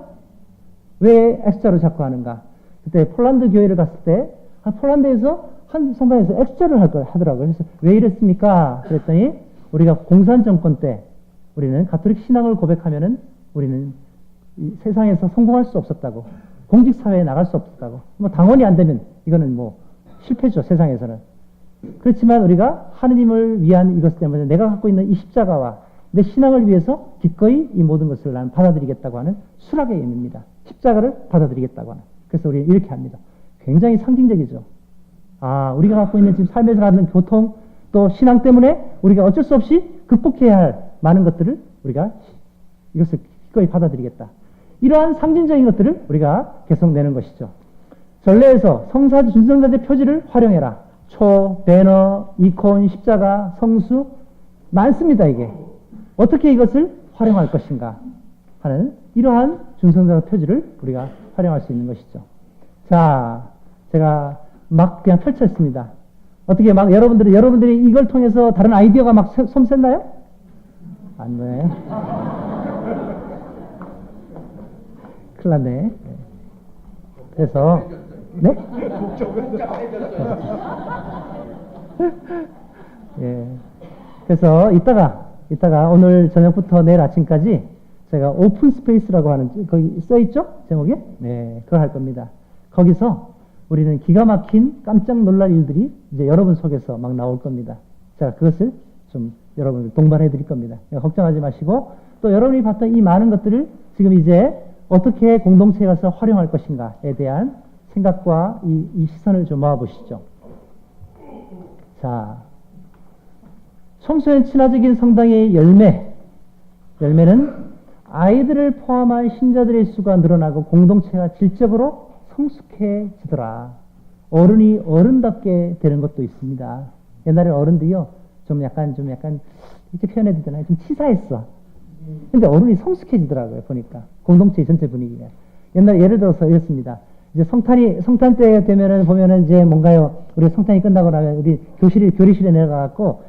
왜 X자로 자꾸 하는가? 그때 폴란드 교회를 갔을 때, 폴란드에서 한 성당에서 X자를 하더라고요. 그래서 왜 이랬습니까? 그랬더니 우리가 공산 정권 때 우리는 가톨릭 신앙을 고백하면은 우리는 이 세상에서 성공할 수 없었다고. 공직사회에 나갈 수 없었다고. 뭐 당원이 안 되면 이거는 뭐 실패죠, 세상에서는. 그렇지만 우리가 하느님을 위한 이것 때문에 내가 갖고 있는 이 십자가와 내 신앙을 위해서 기꺼이 이 모든 것을 나는 받아들이겠다고 하는 수락의 의미입니다. 십자가를 받아들이겠다고 하는. 그래서 우리는 이렇게 합니다. 굉장히 상징적이죠. 아, 우리가 갖고 있는 지금 삶에서 갖는 고통, 또 신앙 때문에 우리가 어쩔 수 없이 극복해야 할 많은 것들을 우리가 이것을 기꺼이 받아들이겠다. 이러한 상징적인 것들을 우리가 계속 내는 것이죠. 전례에서 성사지, 준성사제 표지를 활용해라. 초, 배너, 이콘, 십자가, 성수 많습니다. 이게 어떻게 이것을 활용할 것인가 하는 이러한 준성사제 표지를 우리가 활용할 수 있는 것이죠. 자, 제가 막 그냥 펼쳤습니다. 어떻게 막 여러분들이 이걸 통해서 다른 아이디어가 막 솜샜나요? 안 돼. 큰일 났네. 그래서 네? 예. 그래서 이따가 오늘 저녁부터 내일 아침까지 제가 오픈 스페이스라고 하는 거기 써 있죠? 제목에? 네, 그걸 할 겁니다. 거기서 우리는 기가 막힌 깜짝 놀랄 일들이 이제 여러분 속에서 막 나올 겁니다. 제가 그것을 좀 여러분을 동반해 드릴 겁니다. 걱정하지 마시고 또 여러분이 봤던 이 많은 것들을 지금 이제 어떻게 공동체에 가서 활용할 것인가에 대한 생각과 이 시선을 좀 모아보시죠. 자, 청소년 친화적인 성당의 열매는 아이들을 포함한 신자들의 수가 늘어나고 공동체가 질적으로 성숙해지더라. 어른이 어른답게 되는 것도 있습니다. 옛날에 어른들이요, 좀 약간 이렇게 표현해도 되나요? 좀 치사했어. 근데 어른이 성숙해지더라고요, 보니까. 공동체의 전체 분위기가. 옛날에 예를 들어서 이렇습니다. 이제 성탄 때 되면은 보면은 이제 뭔가요, 우리 성탄이 끝나고 나면 우리 교리실에 내려가갖고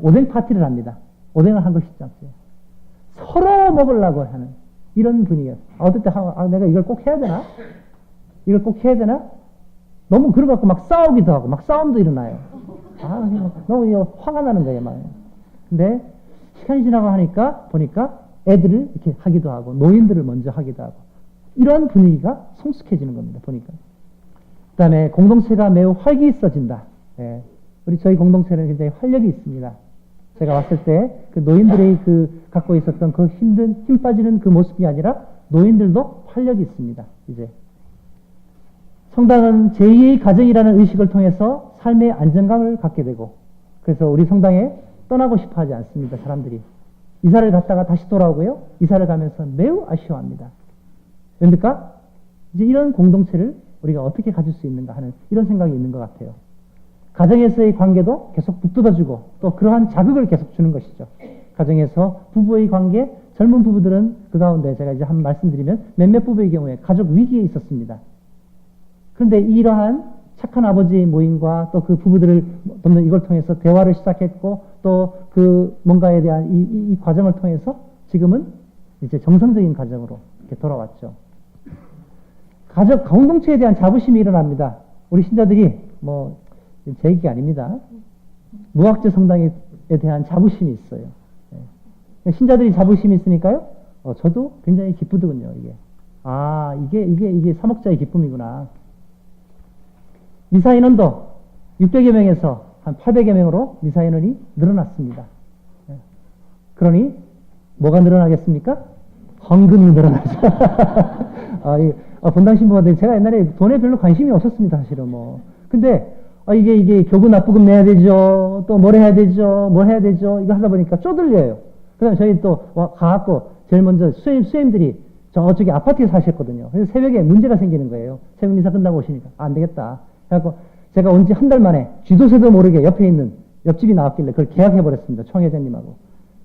오뎅 파티를 합니다. 오뎅을 한 것이지 않고요. 서로 먹으려고 하는 이런 분위기였어요. 어떨 때 내가 이걸 꼭 해야 되나? 이걸 꼭 해야 되나? 너무 그런 것 같고 막 싸우기도 하고 막 싸움도 일어나요. 너무 화가 나는 거예요, 막. 근데 시간이 지나고 보니까 애들을 이렇게 하기도 하고 노인들을 먼저 하기도 하고 이런 분위기가 성숙해지는 겁니다, 보니까. 그 다음에 공동체가 매우 활기 있어진다. 예. 저희 공동체는 굉장히 활력이 있습니다. 제가 왔을 때 그 노인들의 갖고 있었던 그 힘 빠지는 그 모습이 아니라 노인들도 활력이 있습니다, 이제. 성당은 제2의 가정이라는 의식을 통해서 삶의 안정감을 갖게 되고, 그래서 우리 성당에 떠나고 싶어 하지 않습니다, 사람들이. 이사를 갔다가 다시 돌아오고요, 이사를 가면서 매우 아쉬워합니다. 왜입니까? 이제 이런 공동체를 우리가 어떻게 가질 수 있는가 하는 이런 생각이 있는 것 같아요. 가정에서의 관계도 계속 북돋아주고 또 그러한 자극을 계속 주는 것이죠. 가정에서 부부의 관계, 젊은 부부들은 그 가운데 제가 이제 한 말씀드리면 몇몇 부부의 경우에 가족 위기에 있었습니다. 그런데 이러한 착한 아버지의 모임과 또 그 부부들을 돕는 이걸 통해서 대화를 시작했고 또 그 뭔가에 대한 이 과정을 통해서 지금은 이제 정상적인 가정으로 이렇게 돌아왔죠. 공동체에 대한 자부심이 일어납니다. 우리 신자들이 제 얘기가 아닙니다. 무학제 성당에 대한 자부심이 있어요. 네. 신자들이 자부심이 있으니까요. 저도 굉장히 기쁘더군요, 이게. 이게 사목자의 기쁨이구나. 미사 인원도 600여 명에서 한 800여 명으로 미사 인원이 늘어났습니다. 네. 그러니 뭐가 늘어나겠습니까? 헌금이 늘어나죠. 본당 신부한테 제가 옛날에 돈에 별로 관심이 없었습니다, 사실은 근데 이게 교구 납부금 내야 되죠. 또 뭘 해야 되죠. 이거 하다 보니까 쪼들려요. 그 다음에 저희 또 가갖고 제일 먼저 수임들이 저쪽에 아파트에 사셨거든요. 그래서 새벽에 문제가 생기는 거예요. 새벽 미사 끝나고 오시니까. 안 되겠다. 그래갖고 제가 온 지 한 달 만에 쥐도새도 모르게 옆에 있는 옆집이 나왔길래 그걸 계약해버렸습니다. 총회장님하고.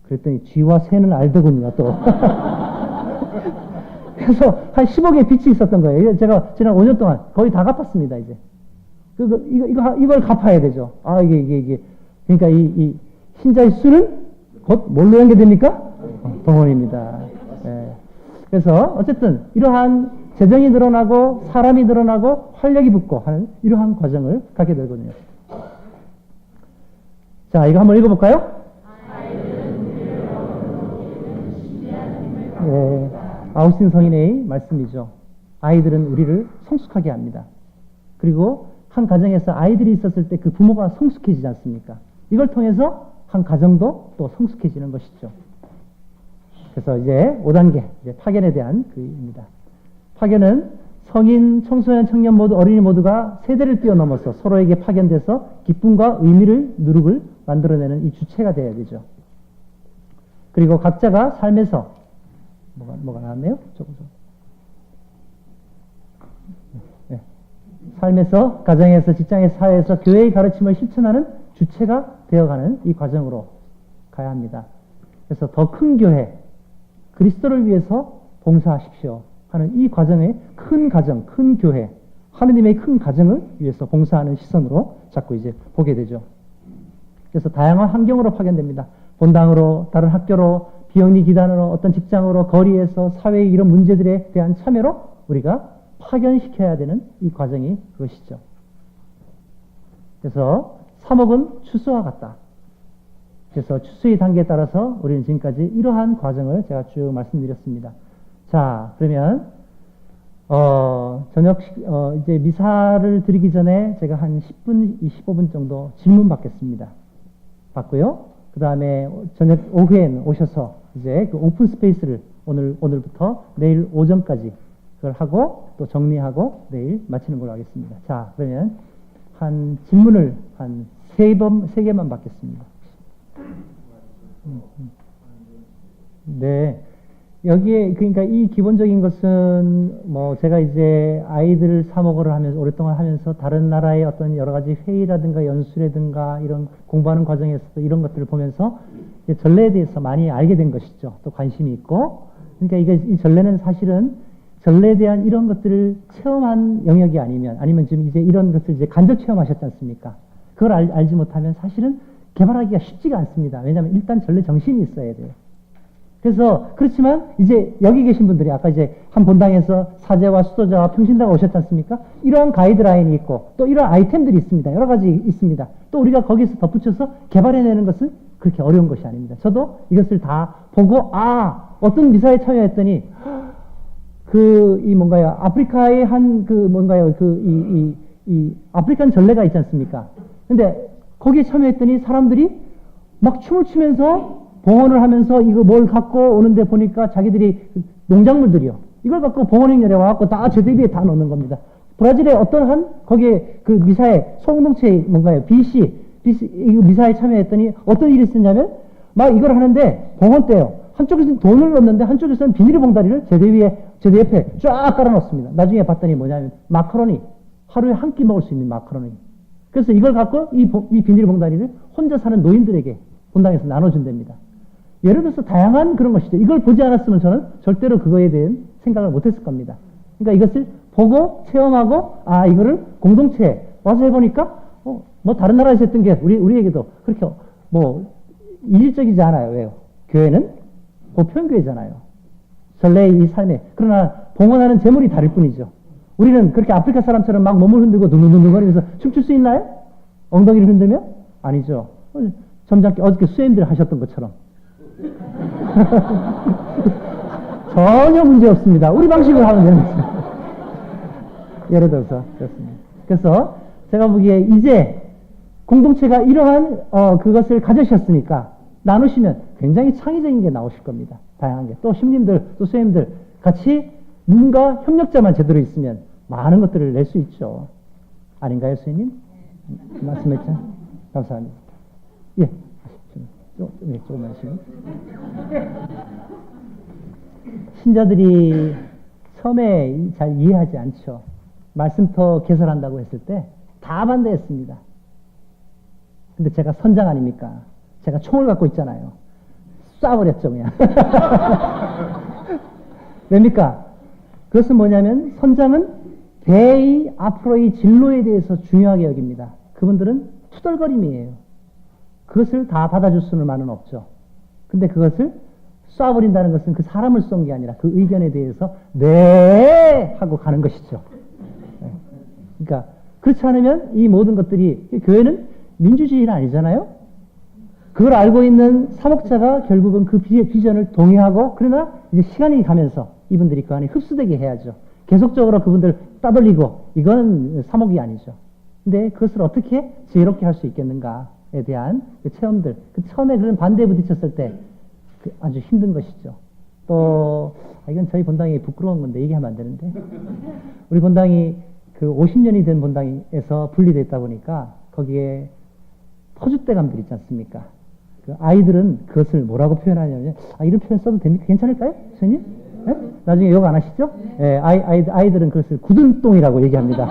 그랬더니 쥐와 새는 알더군요, 또. 그래서 한 10억의 빚이 있었던 거예요. 제가 지난 5년 동안 거의 다 갚았습니다, 이제. 이걸 갚아야 되죠. 아, 이게. 그러니까 이 신자의 수는 곧 뭘로 연계됩니까? 동원입니다. 예. 그래서 어쨌든 이러한 재정이 늘어나고 사람이 늘어나고 활력이 붙고 하는 이러한 과정을 갖게 되거든요. 자, 이거 한번 읽어볼까요? 예, 아우스틴 성인의 말씀이죠. 아이들은 우리를 성숙하게 합니다. 그리고 한 가정에서 아이들이 있었을 때 그 부모가 성숙해지지 않습니까? 이걸 통해서 한 가정도 또 성숙해지는 것이죠. 그래서 이제 5단계, 이제 파견에 대한 그입니다. 파견은 성인, 청소년, 청년 모두, 어린이 모두가 세대를 뛰어넘어서 서로에게 파견돼서 기쁨과 의미를, 누룩을 만들어내는 이 주체가 되어야 되죠. 그리고 각자가 삶에서, 뭐가 나왔네요? 조금. 네. 삶에서, 가정에서, 직장에서, 사회에서 교회의 가르침을 실천하는 주체가 되어가는 이 과정으로 가야 합니다. 그래서 더 큰 교회, 그리스도를 위해서 봉사하십시오 하는 이 과정의 큰 가정, 큰 교회, 하느님의 큰 가정을 위해서 봉사하는 시선으로 자꾸 이제 보게 되죠. 그래서 다양한 환경으로 파견됩니다. 본당으로, 다른 학교로, 비영리 기단으로, 어떤 직장으로, 거리에서, 사회의 이런 문제들에 대한 참여로 우리가 파견시켜야 되는 이 과정이 그것이죠. 그래서 사목은 추수와 같다. 그래서 추수의 단계에 따라서 우리는 지금까지 이러한 과정을 제가 쭉 말씀드렸습니다. 자, 그러면 저녁 이제 미사를 드리기 전에 제가 한 10분, 15분 정도 질문 받겠습니다. 받고요. 그 다음에 저녁 오후에 오셔서 이제 그 오픈 스페이스를 오늘부터 내일 오전까지 그걸 하고 또 정리하고 내일 마치는 걸로 하겠습니다. 자, 그러면 한 질문을 한 3개만 받겠습니다. 네. 여기에, 그러니까 이 기본적인 것은 뭐 제가 이제 아이들 사목을 하면서, 오랫동안 하면서 다른 나라의 어떤 여러 가지 회의라든가 연수라든가 이런 공부하는 과정에서도 이런 것들을 보면서 이제 전례에 대해서 많이 알게 된 것이죠. 또 관심이 있고. 그러니까 이 전례는 사실은 전례에 대한 이런 것들을 체험한 영역이 아니면 지금 이제 이런 것을 이제 간접 체험하셨지 않습니까? 그걸 알지 못하면 사실은 개발하기가 쉽지가 않습니다. 왜냐하면 일단 전례 정신이 있어야 돼요. 그래서 그렇지만 이제 여기 계신 분들이 아까 이제 한 본당에서 사제와 수도자와 평신자가 오셨지 않습니까? 이러한 가이드라인이 있고 또 이런 아이템들이 있습니다. 여러 가지 있습니다. 또 우리가 거기서 덧붙여서 개발해내는 것은 그렇게 어려운 것이 아닙니다. 저도 이것을 다 보고 어떤 미사에 참여했더니 아프리카의 아프리칸 전례가 있지 않습니까? 근데 거기에 참여했더니 사람들이 막 춤을 추면서 봉헌을 하면서 이거 뭘 갖고 오는데 보니까 자기들이 농작물들이요. 이걸 갖고 봉헌행렬에 와갖고 다 제대비에 다 넣는 겁니다. 브라질의 어떤 거기에 그 미사에 소공동체 BC 미사에 참여했더니 어떤 일이 있었냐면 막 이걸 하는데 봉헌 때요. 한쪽에서는 돈을 넣었는데 한쪽에서는 비닐 봉다리를 제대 옆에 쫙 깔아놓습니다. 나중에 봤더니 뭐냐면 마카로니. 하루에 한 끼 먹을 수 있는 마카로니. 그래서 이걸 갖고 이 비닐 봉다리를 혼자 사는 노인들에게 본당에서 나눠준답니다. 예를 들어서 다양한 그런 것이죠. 이걸 보지 않았으면 저는 절대로 그거에 대한 생각을 못했을 겁니다. 그러니까 이것을 보고 체험하고 이거를 공동체에 와서 해보니까 뭐 다른 나라에서 했던 게 우리에게도 그렇게 뭐 이질적이지 않아요. 왜요? 교회는 보편교회잖아요. 전례의 이 삶에. 그러나 봉헌하는 제물이 다를 뿐이죠. 우리는 그렇게 아프리카 사람처럼 막 몸을 흔들고 둥둥둥둥거리면서 춤출 수 있나요? 엉덩이를 흔들며? 아니죠. 점잖게 어저께 수행들 하셨던 것처럼. 전혀 문제 없습니다. 우리 방식으로 하면 되는 거죠. 예를 들어서 그렇습니다. 그래서 제가 보기에 이제 공동체가 이러한 그것을 가지셨으니까 나누시면 굉장히 창의적인 게 나오실 겁니다. 다양한 게. 또 신님들, 또 수행들 같이 누군가 협력자만 제대로 있으면 많은 것들을 낼 수 있죠. 아닌가요, 수행님? 말씀했죠? 감사합니다. 예. 조금만 하시고. 신자들이 처음에 잘 이해하지 않죠. 말씀터 개설한다고 했을 때 다 반대했습니다. 근데 제가 선장 아닙니까? 제가 총을 갖고 있잖아요. 쏴버렸죠, 그냥. 왜입니까? 그것은 뭐냐면 선장은 배의 앞으로의 진로에 대해서 중요하게 여깁니다. 그분들은 투덜거림이에요. 그것을 다 받아줄 수는 없죠. 근데 그것을 쏴버린다는 것은 그 사람을 쏜 게 아니라 그 의견에 대해서 네 하고 가는 것이죠. 그러니까 그렇지 않으면 이 모든 것들이, 교회는 민주주의는 아니잖아요. 그걸 알고 있는 사목자가 결국은 그 비전을 동의하고, 그러나 이제 시간이 가면서 이분들이 그 안에 흡수되게 해야죠. 계속적으로 그분들 따돌리고, 이거는 사목이 아니죠. 근데 그것을 어떻게 지혜롭게 할 수 있겠는가에 대한 그 체험들, 그 처음에 그런 반대에 부딪혔을 때 아주 힘든 것이죠. 또 이건 저희 본당이 부끄러운 건데 얘기하면 안 되는데, 우리 본당이 그 50년이 된 본당에서 분리됐다 보니까 거기에 터줏대감들 있지 않습니까? 그 아이들은 그것을 뭐라고 표현하냐면, 이런 표현 써도 됩니까? 괜찮을까요? 선생님? 네? 나중에 욕 안 하시죠? 네, 아이들은 그것을 굳은똥이라고 얘기합니다.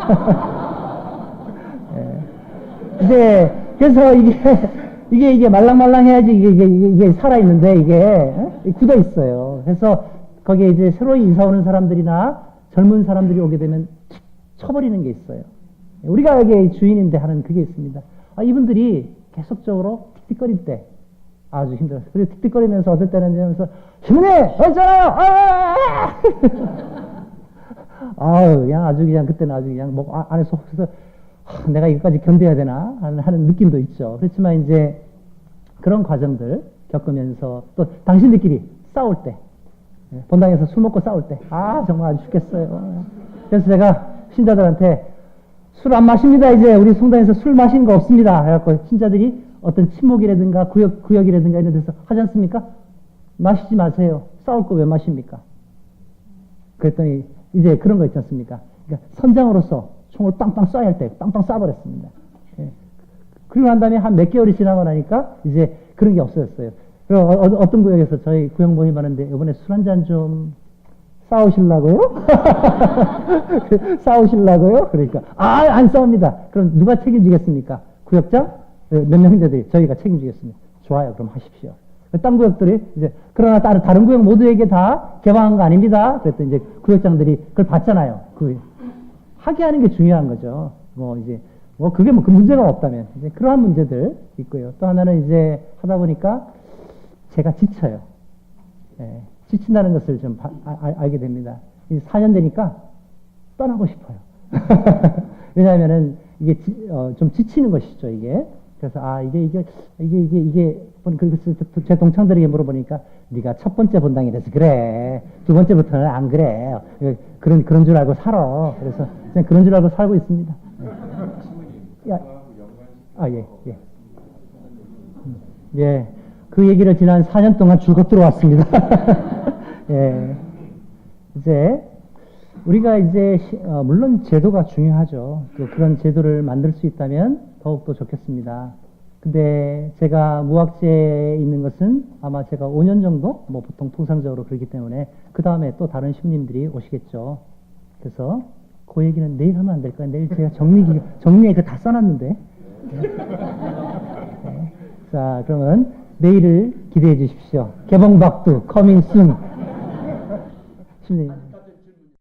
네. 이제, 그래서 이게 말랑말랑해야지 이게 살아있는데 이게 굳어 있어요. 그래서 거기에 이제 새로이 이사 오는 사람들이나 젊은 사람들이 오게 되면 쳐버리는 게 있어요. 우리가 여기 주인인데 하는 그게 있습니다. 이분들이 계속적으로 틱틱거릴 때 아주 힘들었어요. 그리고 틱틱거리면서 어떨 때는 이러면서 주문해! 어쩌나요! 그냥 아주 그냥 그때는 아주 그냥 목 안에서 혹해서 내가 이것까지 견뎌야 되나 하는 느낌도 있죠. 그렇지만 이제 그런 과정들 겪으면서 또 당신들끼리 싸울 때, 본당에서 술 먹고 싸울 때, 정말 아주 죽겠어요. 그래서 제가 신자들한테 술 안 마십니다. 이제 우리 성당에서 술 마시는 거 없습니다. 해갖고 신자들이 어떤 친목이라든가 구역이라든가 이런 데서 하지 않습니까? 마시지 마세요. 싸울 거 왜 마십니까? 그랬더니 이제 그런 거 있지 않습니까? 그러니까 선장으로서 총을 빵빵 쏴야 할 때 빵빵 쏴버렸습니다. 예. 그리고 난 다음에 한 몇 개월이 지나고 나니까 이제 그런 게 없어졌어요. 그리고 어떤 구역에서 저희 구역 모임하는데 이번에 술 한 잔 좀 싸우실라고요? 싸우실라고요? 그러니까 안 싸웁니다. 그럼 누가 책임지겠습니까? 구역장? 몇 명인데들이 저희가 책임지겠습니다. 좋아요. 그럼 하십시오. 딴 구역들이 이제 그러나 다른 구역 모두에게 다 개방한 거 아닙니다. 그랬더니 이제 구역장들이 그걸 봤잖아요. 하게 하는 게 중요한 거죠. 그게 그 문제가 없다면 이제 그러한 문제들 있고요. 또 하나는 이제 하다 보니까 제가 지쳐요. 예, 지친다는 것을 좀 알게 됩니다. 이제 4년 되니까 떠나고 싶어요. 왜냐하면은 이게 좀 지치는 것이죠, 이게. 그래서 이게 제 동창들에게 물어보니까 네가 첫 번째 본당이라서 그래. 두 번째부터는 안 그래. 그런 줄 알고 살아. 그래서 그냥 그런 줄 알고 살고 있습니다. 예. 예. 그 얘기를 지난 4년 동안 줄곧 들어왔습니다. 예. 이제 우리가 이제 물론 제도가 중요하죠. 또 그런 제도를 만들 수 있다면 더욱더 좋겠습니다. 근데 제가 무학제에 있는 것은 아마 제가 5년 정도 보통 통상적으로 그렇기 때문에 그 다음에 또 다른 신님들이 오시겠죠. 그래서 그 얘기는 내일 하면 안 될까요? 내일 제가 정리에 다 써놨는데. 네. 자, 그러면 내일을 기대해 주십시오. 개봉박두 커밍 순. 신님.